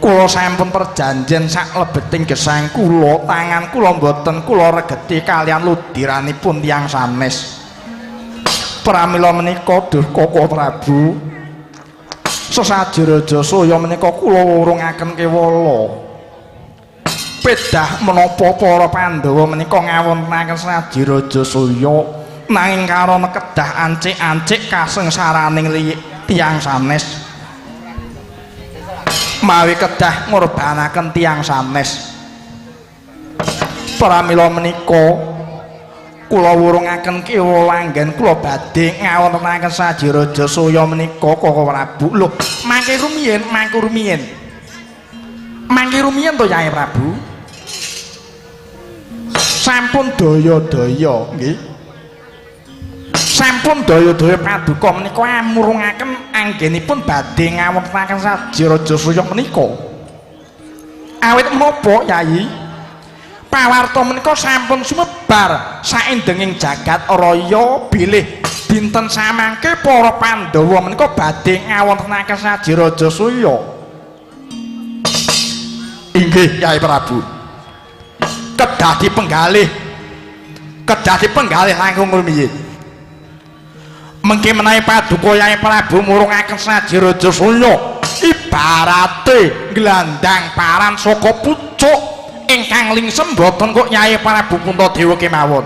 kula sampun perjanjian sak lebeting gesang kula tangan kula boten kula regeti kalian ludiranipun tiyang sanes pramila menika duh Koko Prabu sesajaraja saya menika kula wurungaken kewala pedah menapa para Pandhawa menika ngawontenaken Sajiraja Saya nanging karana kedah ancik-ancik kasengsaraning tiyang sanes mawi kedah ngorbanaken tiyang sanes pramila menika kula wurungaken kiwala anggen kula badhe ngawontenaken Sajiraja Saya menika Koko Prabu lho mangke rumiyin to Yai Prabu sampun daya-daya nggih sampun daya-daya paduka menika amurungaken anggenipun badhe ngawontenaken Sajiraja Saya menika awit menapa Yayi pawarta menika sampun sumebar saindenging jagat raya bilih dinten samangke para Pandhawa menika badhe ngawontenaken Sajiraja Saya inggih Yai Prabu kedah dipenggalih langkung rumiyin mengki menawi paduka Yai Prabu murungaken Sajiraja Saya ibarate glandang paran saka pucuk ingkang lingsem boten kok Yai Prabu Puntadewa kemawon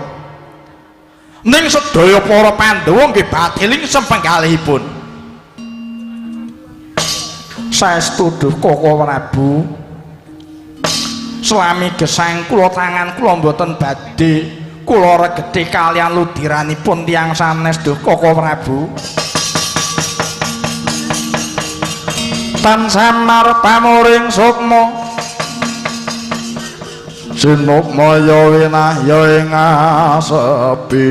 ning sedaya para Pandhawa nggih badhe lingsem penggalihipun saestu duh Koko Prabu selami gesang kula tangan kula mboten badhe kula regeti kalian ludiranipun tiyang sanes duh Koko Prabu tansah marpamuring sukma sinukmaya winahya ing asepi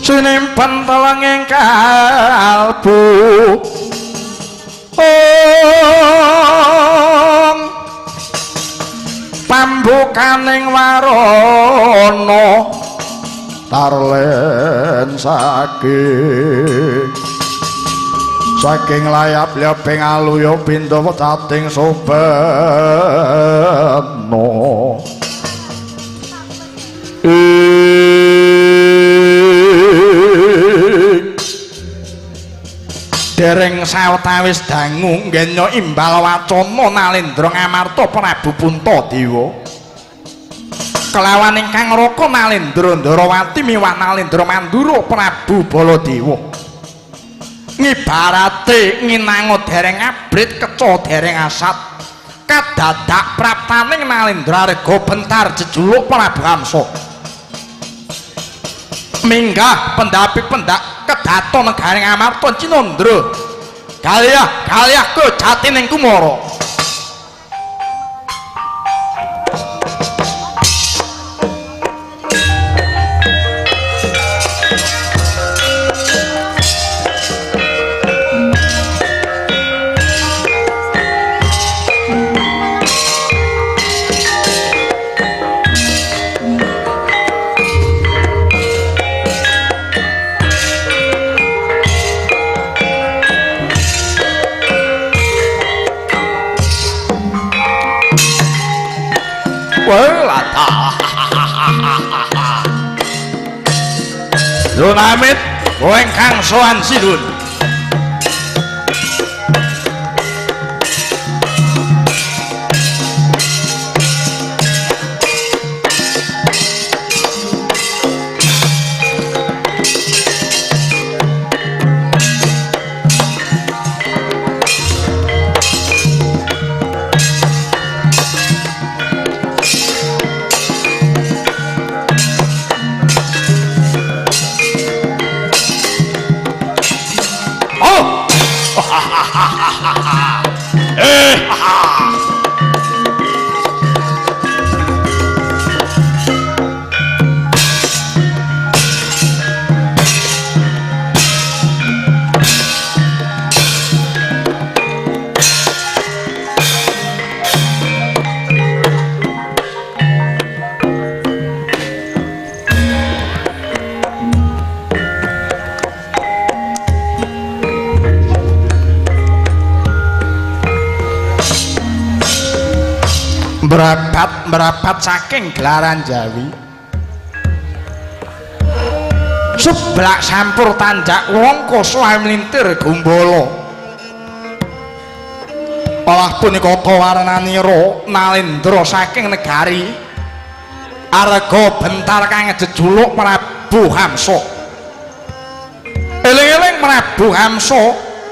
sinimpen telenging kalbu pambukaning warana tarlen saking layap-layaping aluya pintu cating sobeno dereng sawetawis dangu ngenya imbal wacana Nalendra Ngamarta Prabu Puntadewa kelawan ingkang raka Nalendra Ndarawati miwah Nalendra Mandura Prabu Baladewa ngibarate nginango dereng abrit keca dereng asat kadadak praptaning Nalendra rega bentar jejuluk Prabu Hamsa minggah pendapi pendak kedaton negaring Amarta Cinandra kaliyah ke jatining kumara welata Nun amit kowe kang sowan sinun merapat saking gelaran Jawi seblak sampur tanjak wongko soe melintir gumbala olah punika tawarnanira Nalendra saking negari arga bentar kang jejuluk Prabu Hamsa eling-eling Prabu Hamsa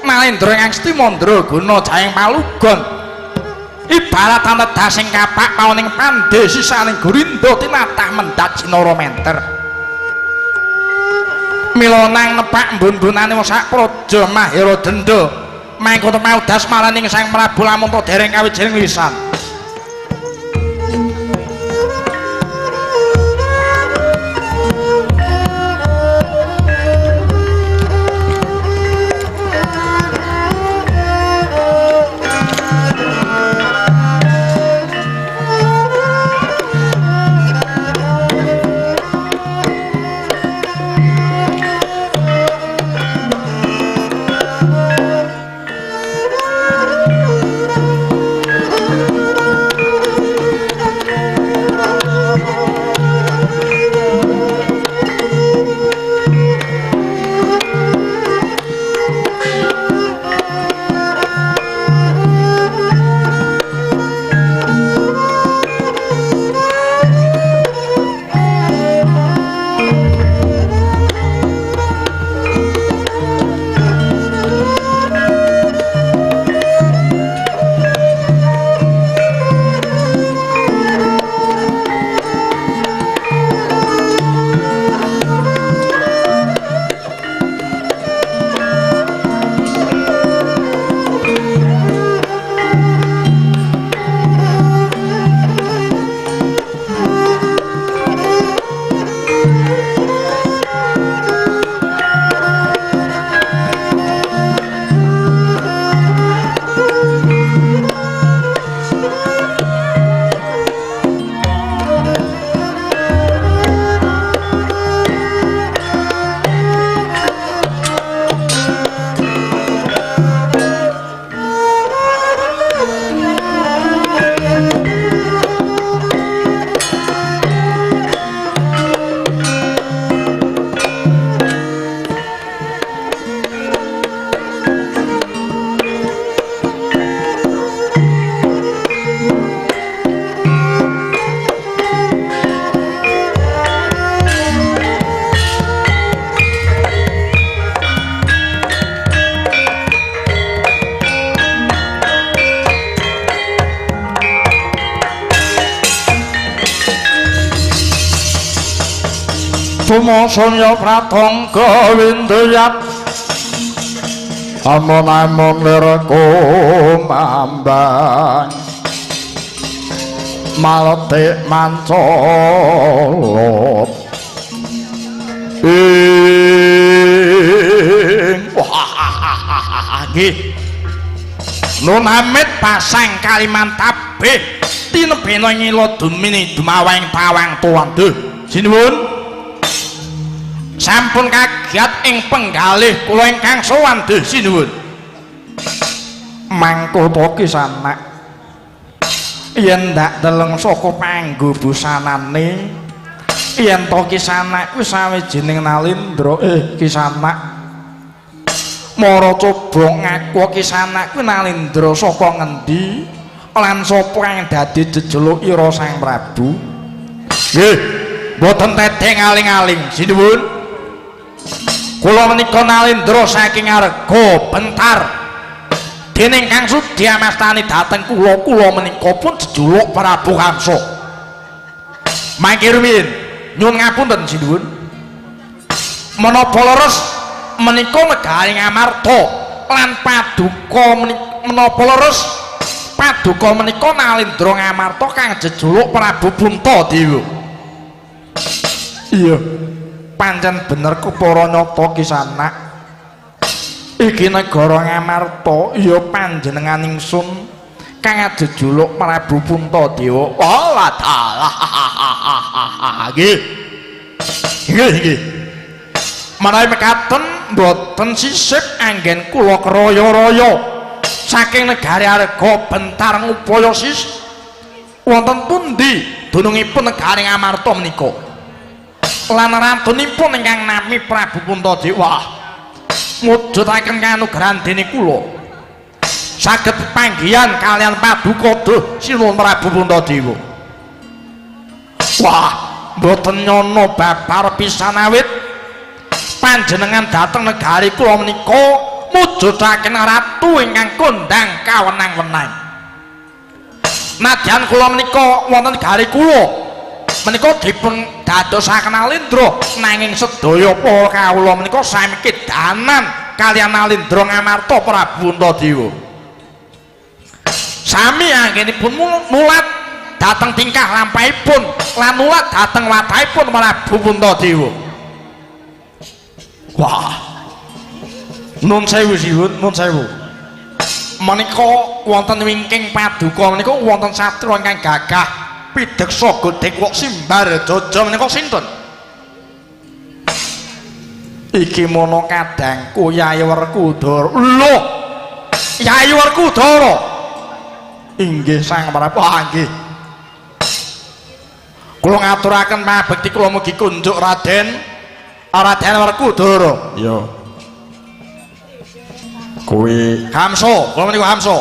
Nalendra ingkang Seti Mandraguna Jayeng Palugon ibarat anedah sing kapak paoning pandhe sisaning Gorinda tinatah mendhat Cinara menter mila nang nepak mbun-bunane sak praja Mahira Denda mangkono maudhas maraning Sang Prabu lamun dereng kawijining lisan Sumasanya pratangga windayat amun-amun liraku mambang maletik mancolot nggih Nun Hamid pasang kaliman tabih tinebena ngila dumini dumawang pawang tuwandeh sinuwun sampun kagiat ing penggalih kula ingkang sowan deh sinuwun mangko to kisanak yen ndak deleng saka panggo busanane yen to Kisanak kuwi sawijining Nalindra Kisanak mara coba ngaku Kisanak kuwi Nalindra saka ngendi lan sapa kang dadi jejuluk ira Sang Prabu nggih mboten teteh ngaling-aling sinuwun kula menika Nalindra saking Arga Bentar dening Kang Sudya mastani dhateng kula menika pun jejuluk Prabu Kamsa mangke rumiyin nyuwun ngapunten sinuwun menapa leres menika negari Ngamarta lan paduka menapa leres paduka menika Nalindra Ngamarta kang jejuluk Prabu Puntadewa iya pancen bener kepara nyata Kisanak iki negara Ngamarta iya panjenengan ingsun kang jejuluk Prabu Puntadewa Allah taala nggih nggih menawi mekaten mboten sisip anggen kula kraya-raya saking negari Arga Bentar ngupaya sis wonten pundi dunungipun negari Ngamarta menika lan rantunipun ingkang nami Prabu Puntadewa mujudaken kanugrahan dening kula saged panggihan kalian paduka sinuwun Prabu Puntadewa wah mboten nyono babar pisan awit panjenengan dhateng negari kula menika mujudaken ratu ingkang kondang kawenang-wenang nadyan kula menika wonten negari kula menika dipun dadosaken Nalindra nanging sedaya para kawula menika sami kedanan kaliyan Nalindra Ngamarta Prabu Puntadewa sami anggenipun mulat dhateng tingkah lampahipun lan mulat dhateng watahipun Prabu Puntadewa wah nun sewu siwun nun sewu menika wonten wingking paduka menika wonten satria ingkang gagah pideksa Godhewok Simbarjaja menika sinten iki mono kadangku Yayi Werkudara lho Yayi Werkudara inggih Sang Prabu nggih kula ngaturaken pabekti kula mugi kunjuk Raden Werkudara iya kuwi Kamsa kula menika Kamsa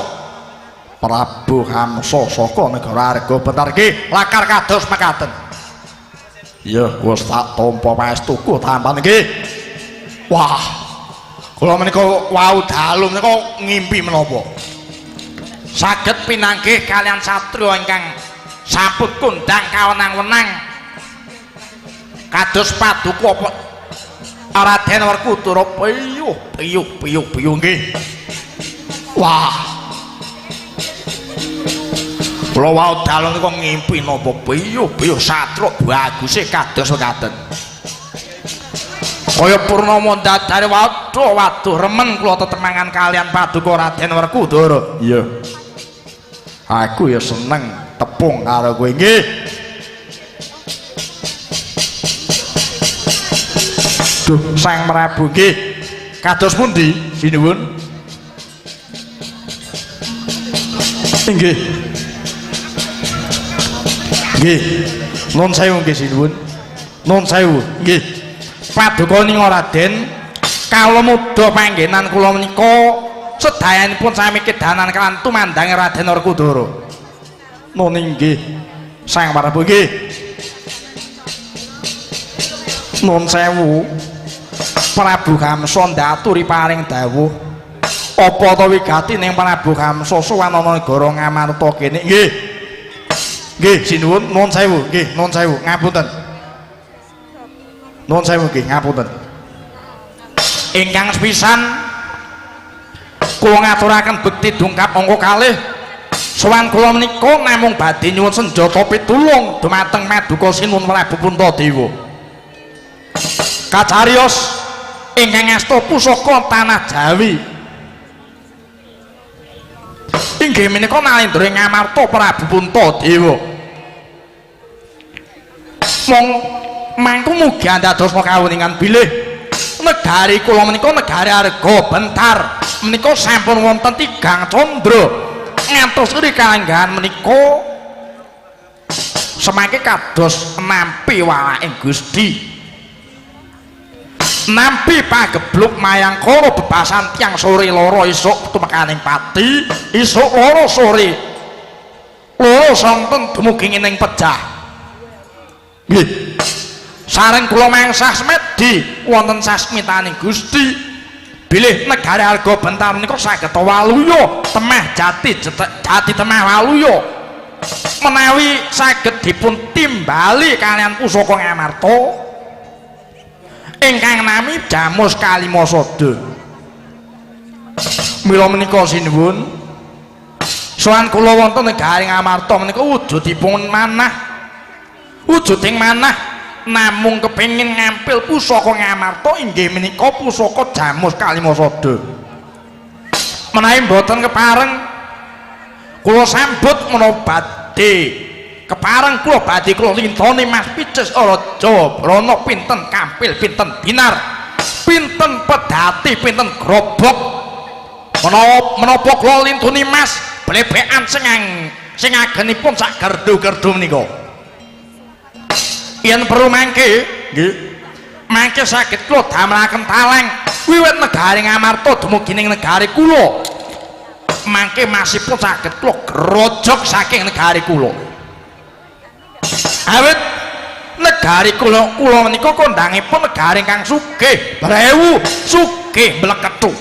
Prabu Kamsa saka negara Arga Bentar nggih lakar kados mekaten iya wis tak tampa paestuku tampan nggih wah kula menika wau dalu menika ngimpi menapa saged pinanggih kalian satriya ingkang sampun kondang kawenang-wenang kados paduka Raden Werkudara piyuh nggih wah kula wau dalu niku ngimpi napa piyuh satruk baguse kados mekaten kaya purnama dadare waduh remen kula tetemangan kalian paduka Raden Werkudara iya aku ya seneng tepung karo kowe nggih duh Sang Prabu nggih kados pundi sinuwun nggih nggih nun sewu nggih sinuwun nun sewu nggih paduka ninga Raden kawula muda panggenan kula menika sedayanipun sami kedanan kan tumandang Raden Werkudara nun nggih Sang Prabu nggih nun sewu Prabu Kamsa ndaturi paring dawuh apa ta wigati ning Prabu Kamsa sowan ana negara Ngamarta kene nggih nggih sinuwun nun sewu nggih nun sewu ngapunten nun sewu nggih ngapunten ingkang sepisan kula ngaturaken bekti dungkap angka kalih sowan kula menika namung badhe nyuwun senjata pitulung dumateng Paduka Sinuwun Prabu Puntadewa kacarios ingkang asta pusaka tanah Jawi inggih menika Nalindra Ngamarta Prabu Puntadewa mong mangku mugi dados kawuningan bilih negari kula menika negari Arga Bentar menika sampun wonten 3 candra ngantos iri kalenggahan menika semangke kados nampi walaking Gusti nampi pagebluk mayangkara bebasan tiang sore loro isuk tumekaning pati isuk loro sore loro sonten dumugi ing pejah nggih sareng kula mengsah semedi wonten sasmitaning Gusti bilih negari Arga Bentar menika saged waluya temeh jati temeh waluya menawi saged dipun timbali kalian pusaka Ngamarta ingkang nami Jamus Kalimasada mila menika sinuwun sowan kula wonten negari Ngamarta menika wujudipun manah wujuding manah namung kepengin ngampil pusaka Ngamarta inggih menika pusaka Jamus Kalimasada menawi mboten kepareng kula sambut menawa badhe kepareng kula badhe kula lintone Mas Pices Raja Brana pinten kampil pinten dinar pinten pedhati pinten grobok menapa kula lintoni Mas blebekan sing agenipun sak gerdu-gerdu menika yen perlu mangke nggih mangke saged kula damelaken taleng wiwit negari Ngamarta dumugi ning negari kula mangke masipun saged kula grojok saking negari kula awit negari kula menika kondhangipun negari ingkang sugih brewu sugih mlekethu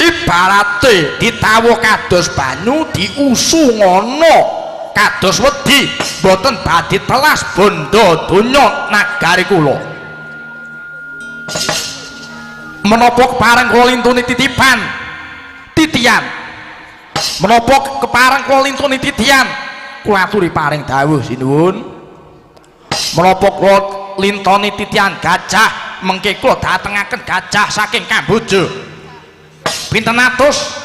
ibarate ditawuh kados banyu diusu ngono kados wedi boten badhe telas bondo donya nagari kula menapa kepareng kula lintuni titian menapa kepareng kula lintuni titian kula aturi paring dawuh sinuwun menapa kula lintoni titian gajah mengke kula datengaken gajah saking Kamboja pinten atus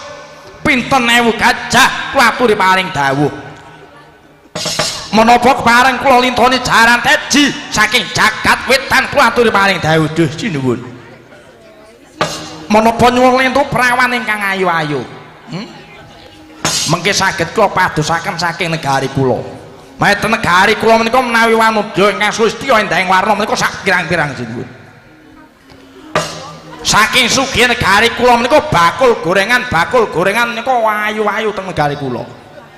pinten ewu gajah kula aturi paring dawuh menapa kepareng kula lintoni jaran teji saking jagat wetan kula aturi paring dawuh duh sinuwun menapa nyuwun lintu prawan ingkang ayu-ayu mengke saged kula padosaken saking negari kula meten negari kula menika menawi wanodya ingkang sulistya endahing warna menika sak pirang-pirang sinuwun saking sugih negari kula menika bakul gorengan menika ayu-ayu teng negari kula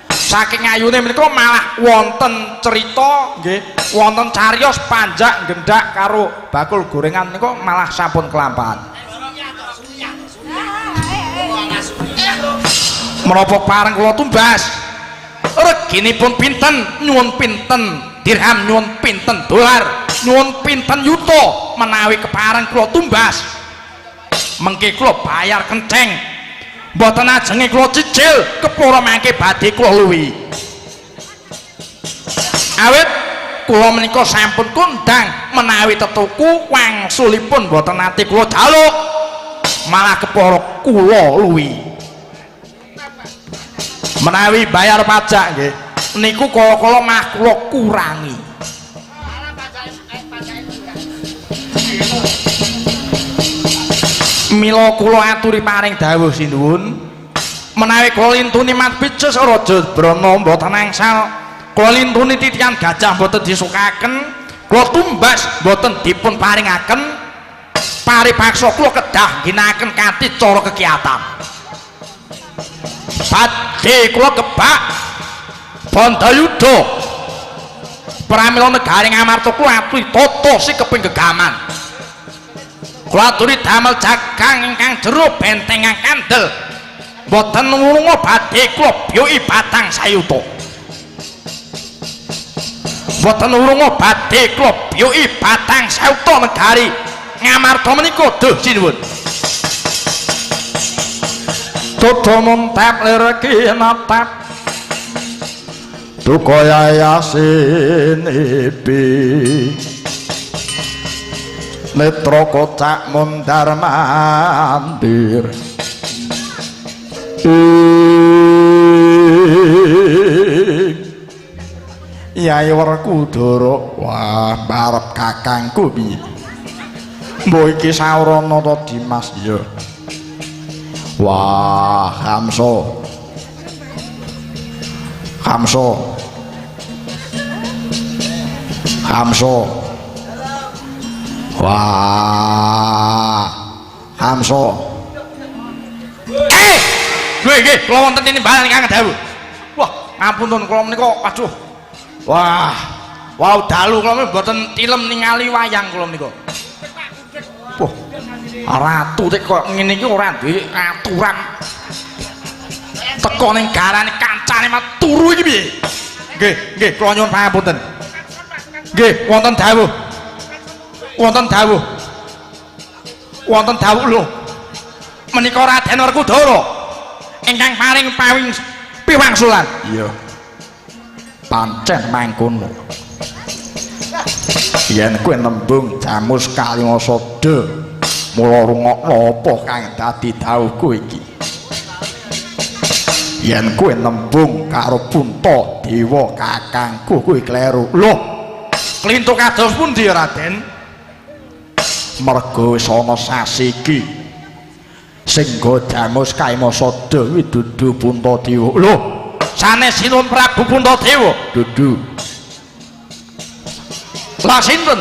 saking ayune menika malah wonten cerita nggih wonten cariyos panjak gendak karo bakul gorengan menika malah sampun kelampahan menapa pareng kula tumbas reginipun pinten nyuwun pinten dirham nyuwun pinten dolar nyuwun pinten yuta menawi kepareng kula tumbas mengke kula bayar kenceng mboten ajenge kula cicil kepara mangke badhe kula luwi awit kula menika sampun kondang menawi tetuku wangsulipun mboten nate kula jaluk malah kepara kula luwi menawi bayar pajak nggih niku kala-kala mah kula kurangi mila kula aturi paring dawuh sinuwun menawi kula lintuni Mas Pices Raja Brana mboten angsal kula lintuni titian gajah mboten disukaken kula tumbas mboten dipun paringaken paripaksa kula kedah ginakaken kanthi cara kekiatan badhe kula kebak Bandayuda pramila negari Ngamarta kula aturi tata sing keping gegaman kula aturi damel jagang ingkang jero bentengang kandel mboten lunga badhe kula biyuki batang sayuta mboten lunga badhe kula biyuki batang sayuta negari Ngamarta menika duh sinuwun Toto montap lereki natap Tuko yayasin ipi Netro kocak mondar mandir Yai Werkudara wah barep kakangku piye mbok iki saurana ta Dimas ya wah Hamso Hamso. Wah. Hamso. Nggih, kula wonten tinimbalan ingkang dawuh. Wah, ngapunten kula menika aduh. Wah, wow dalu kula mboten tilem ningali wayang kula menika. Wah, ratu tek kok ngene iki ora duwe aturan. Teko ning garane kancane mat turu iki piye? Nggih, kula nyuwun pangapunten. Nggih, wonten dawuh. Wonten dawuh lho. Menika Raden Werkudara ingkang paring piwangsulan. Iya. Pancen mangkono. Yen kowe nembung Jamus Kalimasada, mula rungokno apa kang dadi dawuhku iki. Yen kowe nembung karo Punta Dewa kakangku kuwi kleru. Loh, klintuk kados pundi Raden? Merga wis ana sasi iki sing nggo Jamus Kalimasada kuwi dudu Puntadewa. Lho, sanesipun Prabu Puntadewa dudu. Lah sinten?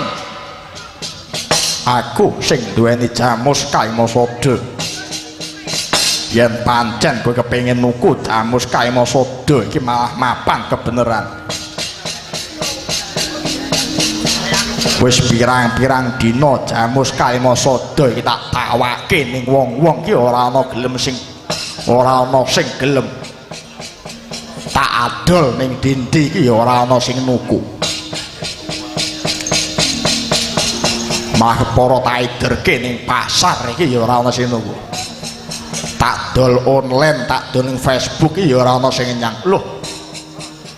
Aku sing duweni Jamus Kalimasada. Yen pancen kowe kepengin nuku Jamus Kalimasada iki malah mapan kebeneran. Wis pirang-pirang dina Jamus Kalimasada iki tak tawake ning wong-wong iki ora ana sing gelem. Tak adol ning dindi iki ora ana sing nuku. Malah para taiderke ning pasar iki ya ora ana sing nuku. Tak dol online, tak dol ning Facebook iki ya ora ana sing nyang. Loh,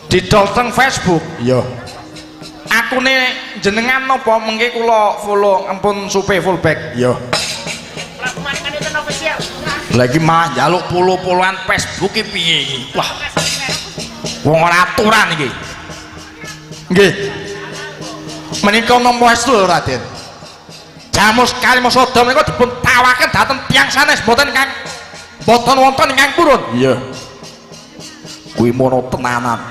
didol teng Facebook? Iya. Akune jenengan napa mengke kula follow ampun supe fullback? Iya. Lagi malah njaluk polo-poloan Facebook iki piye iki? Wah. Wong ora aturan iki. Nggih. Menika nampa estu Raden. Jamus Kalimasada menika dipun tawaken dhateng tiyang sanes boten wonten ingkang purun. Iya. Kuwi mono tenanan.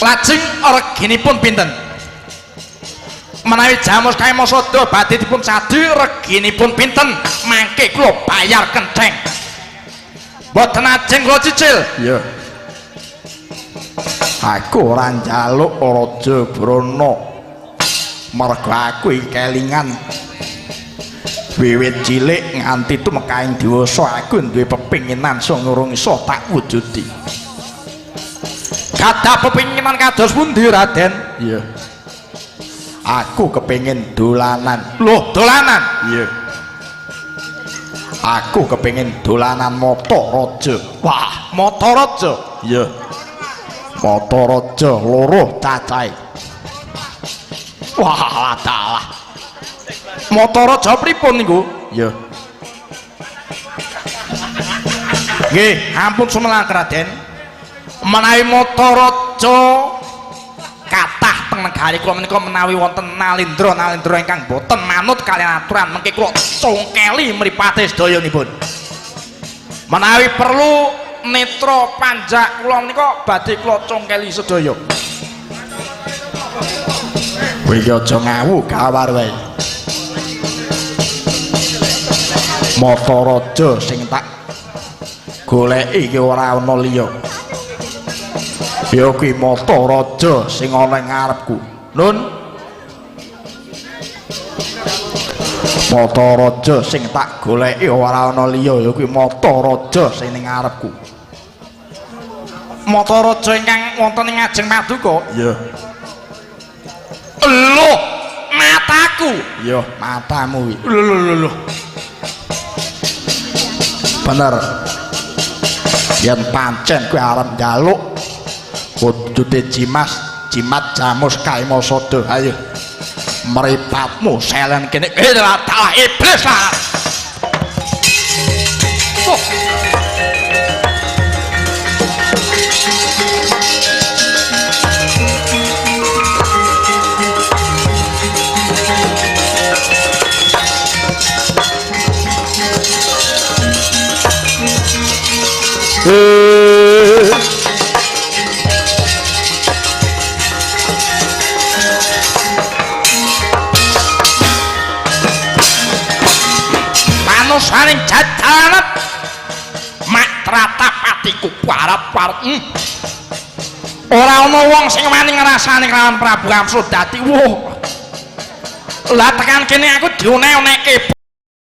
Lajeng reginipun pinten? Menawi Jamus Kalimasada badhe dipun sadi reginipun pinten? Mangke kula bayar kenceng. Boten ajeng kula cicil. Iya. Aku ora njaluk Raja Brana. Merga aku iki kelingan wiwit cilik nganti tumekaing dewasa aku duwe pepinginan sing urung iso tak wujudi. Kadah pepinginan kados pundi Raden? Iya. Aku kepengin dolanan. Loh, dolanan? Iya. Aku kepengin dolanan mata raja. Wah, mata raja. Iya. Mata raja loro cacahe. Wah, dalah. Mata raja pripun niku? Ya. Nggih, ampun sumelang Raden. Menawi mata raja kathah teng negari kula menika menawi wonten nalindra ingkang boten manut kaliyan aturan mengke kula congkeli mripate sedayanipun. Menawi perlu netra panjak kula menika badhe kula congkeli sedaya. Kowe iki aja ngawu kawar wae. Mata raja sing tak goleki iki ora ana liya. Ya kuwi mata raja sing ana ing ngarepku. Nun. Mata raja sing tak goleki ora ana liya ya kuwi mata raja sing ning ngarepku. Mata raja ingkang wonten ing Ajeng Paduka. Iya. Loh, mataku. Iya, matamu iki. Lho. Bener. Yen pancen kowe arep njaluk kudune jimat Jamus Kalimasada. Ayo. Mripatmu selen kene. Dalah iblis lah. Oh. atiku parap-parap. Ora ana wong sing wani ngrasani kelawan Prabu Amsudati. Lah tekan kene aku diune-uneke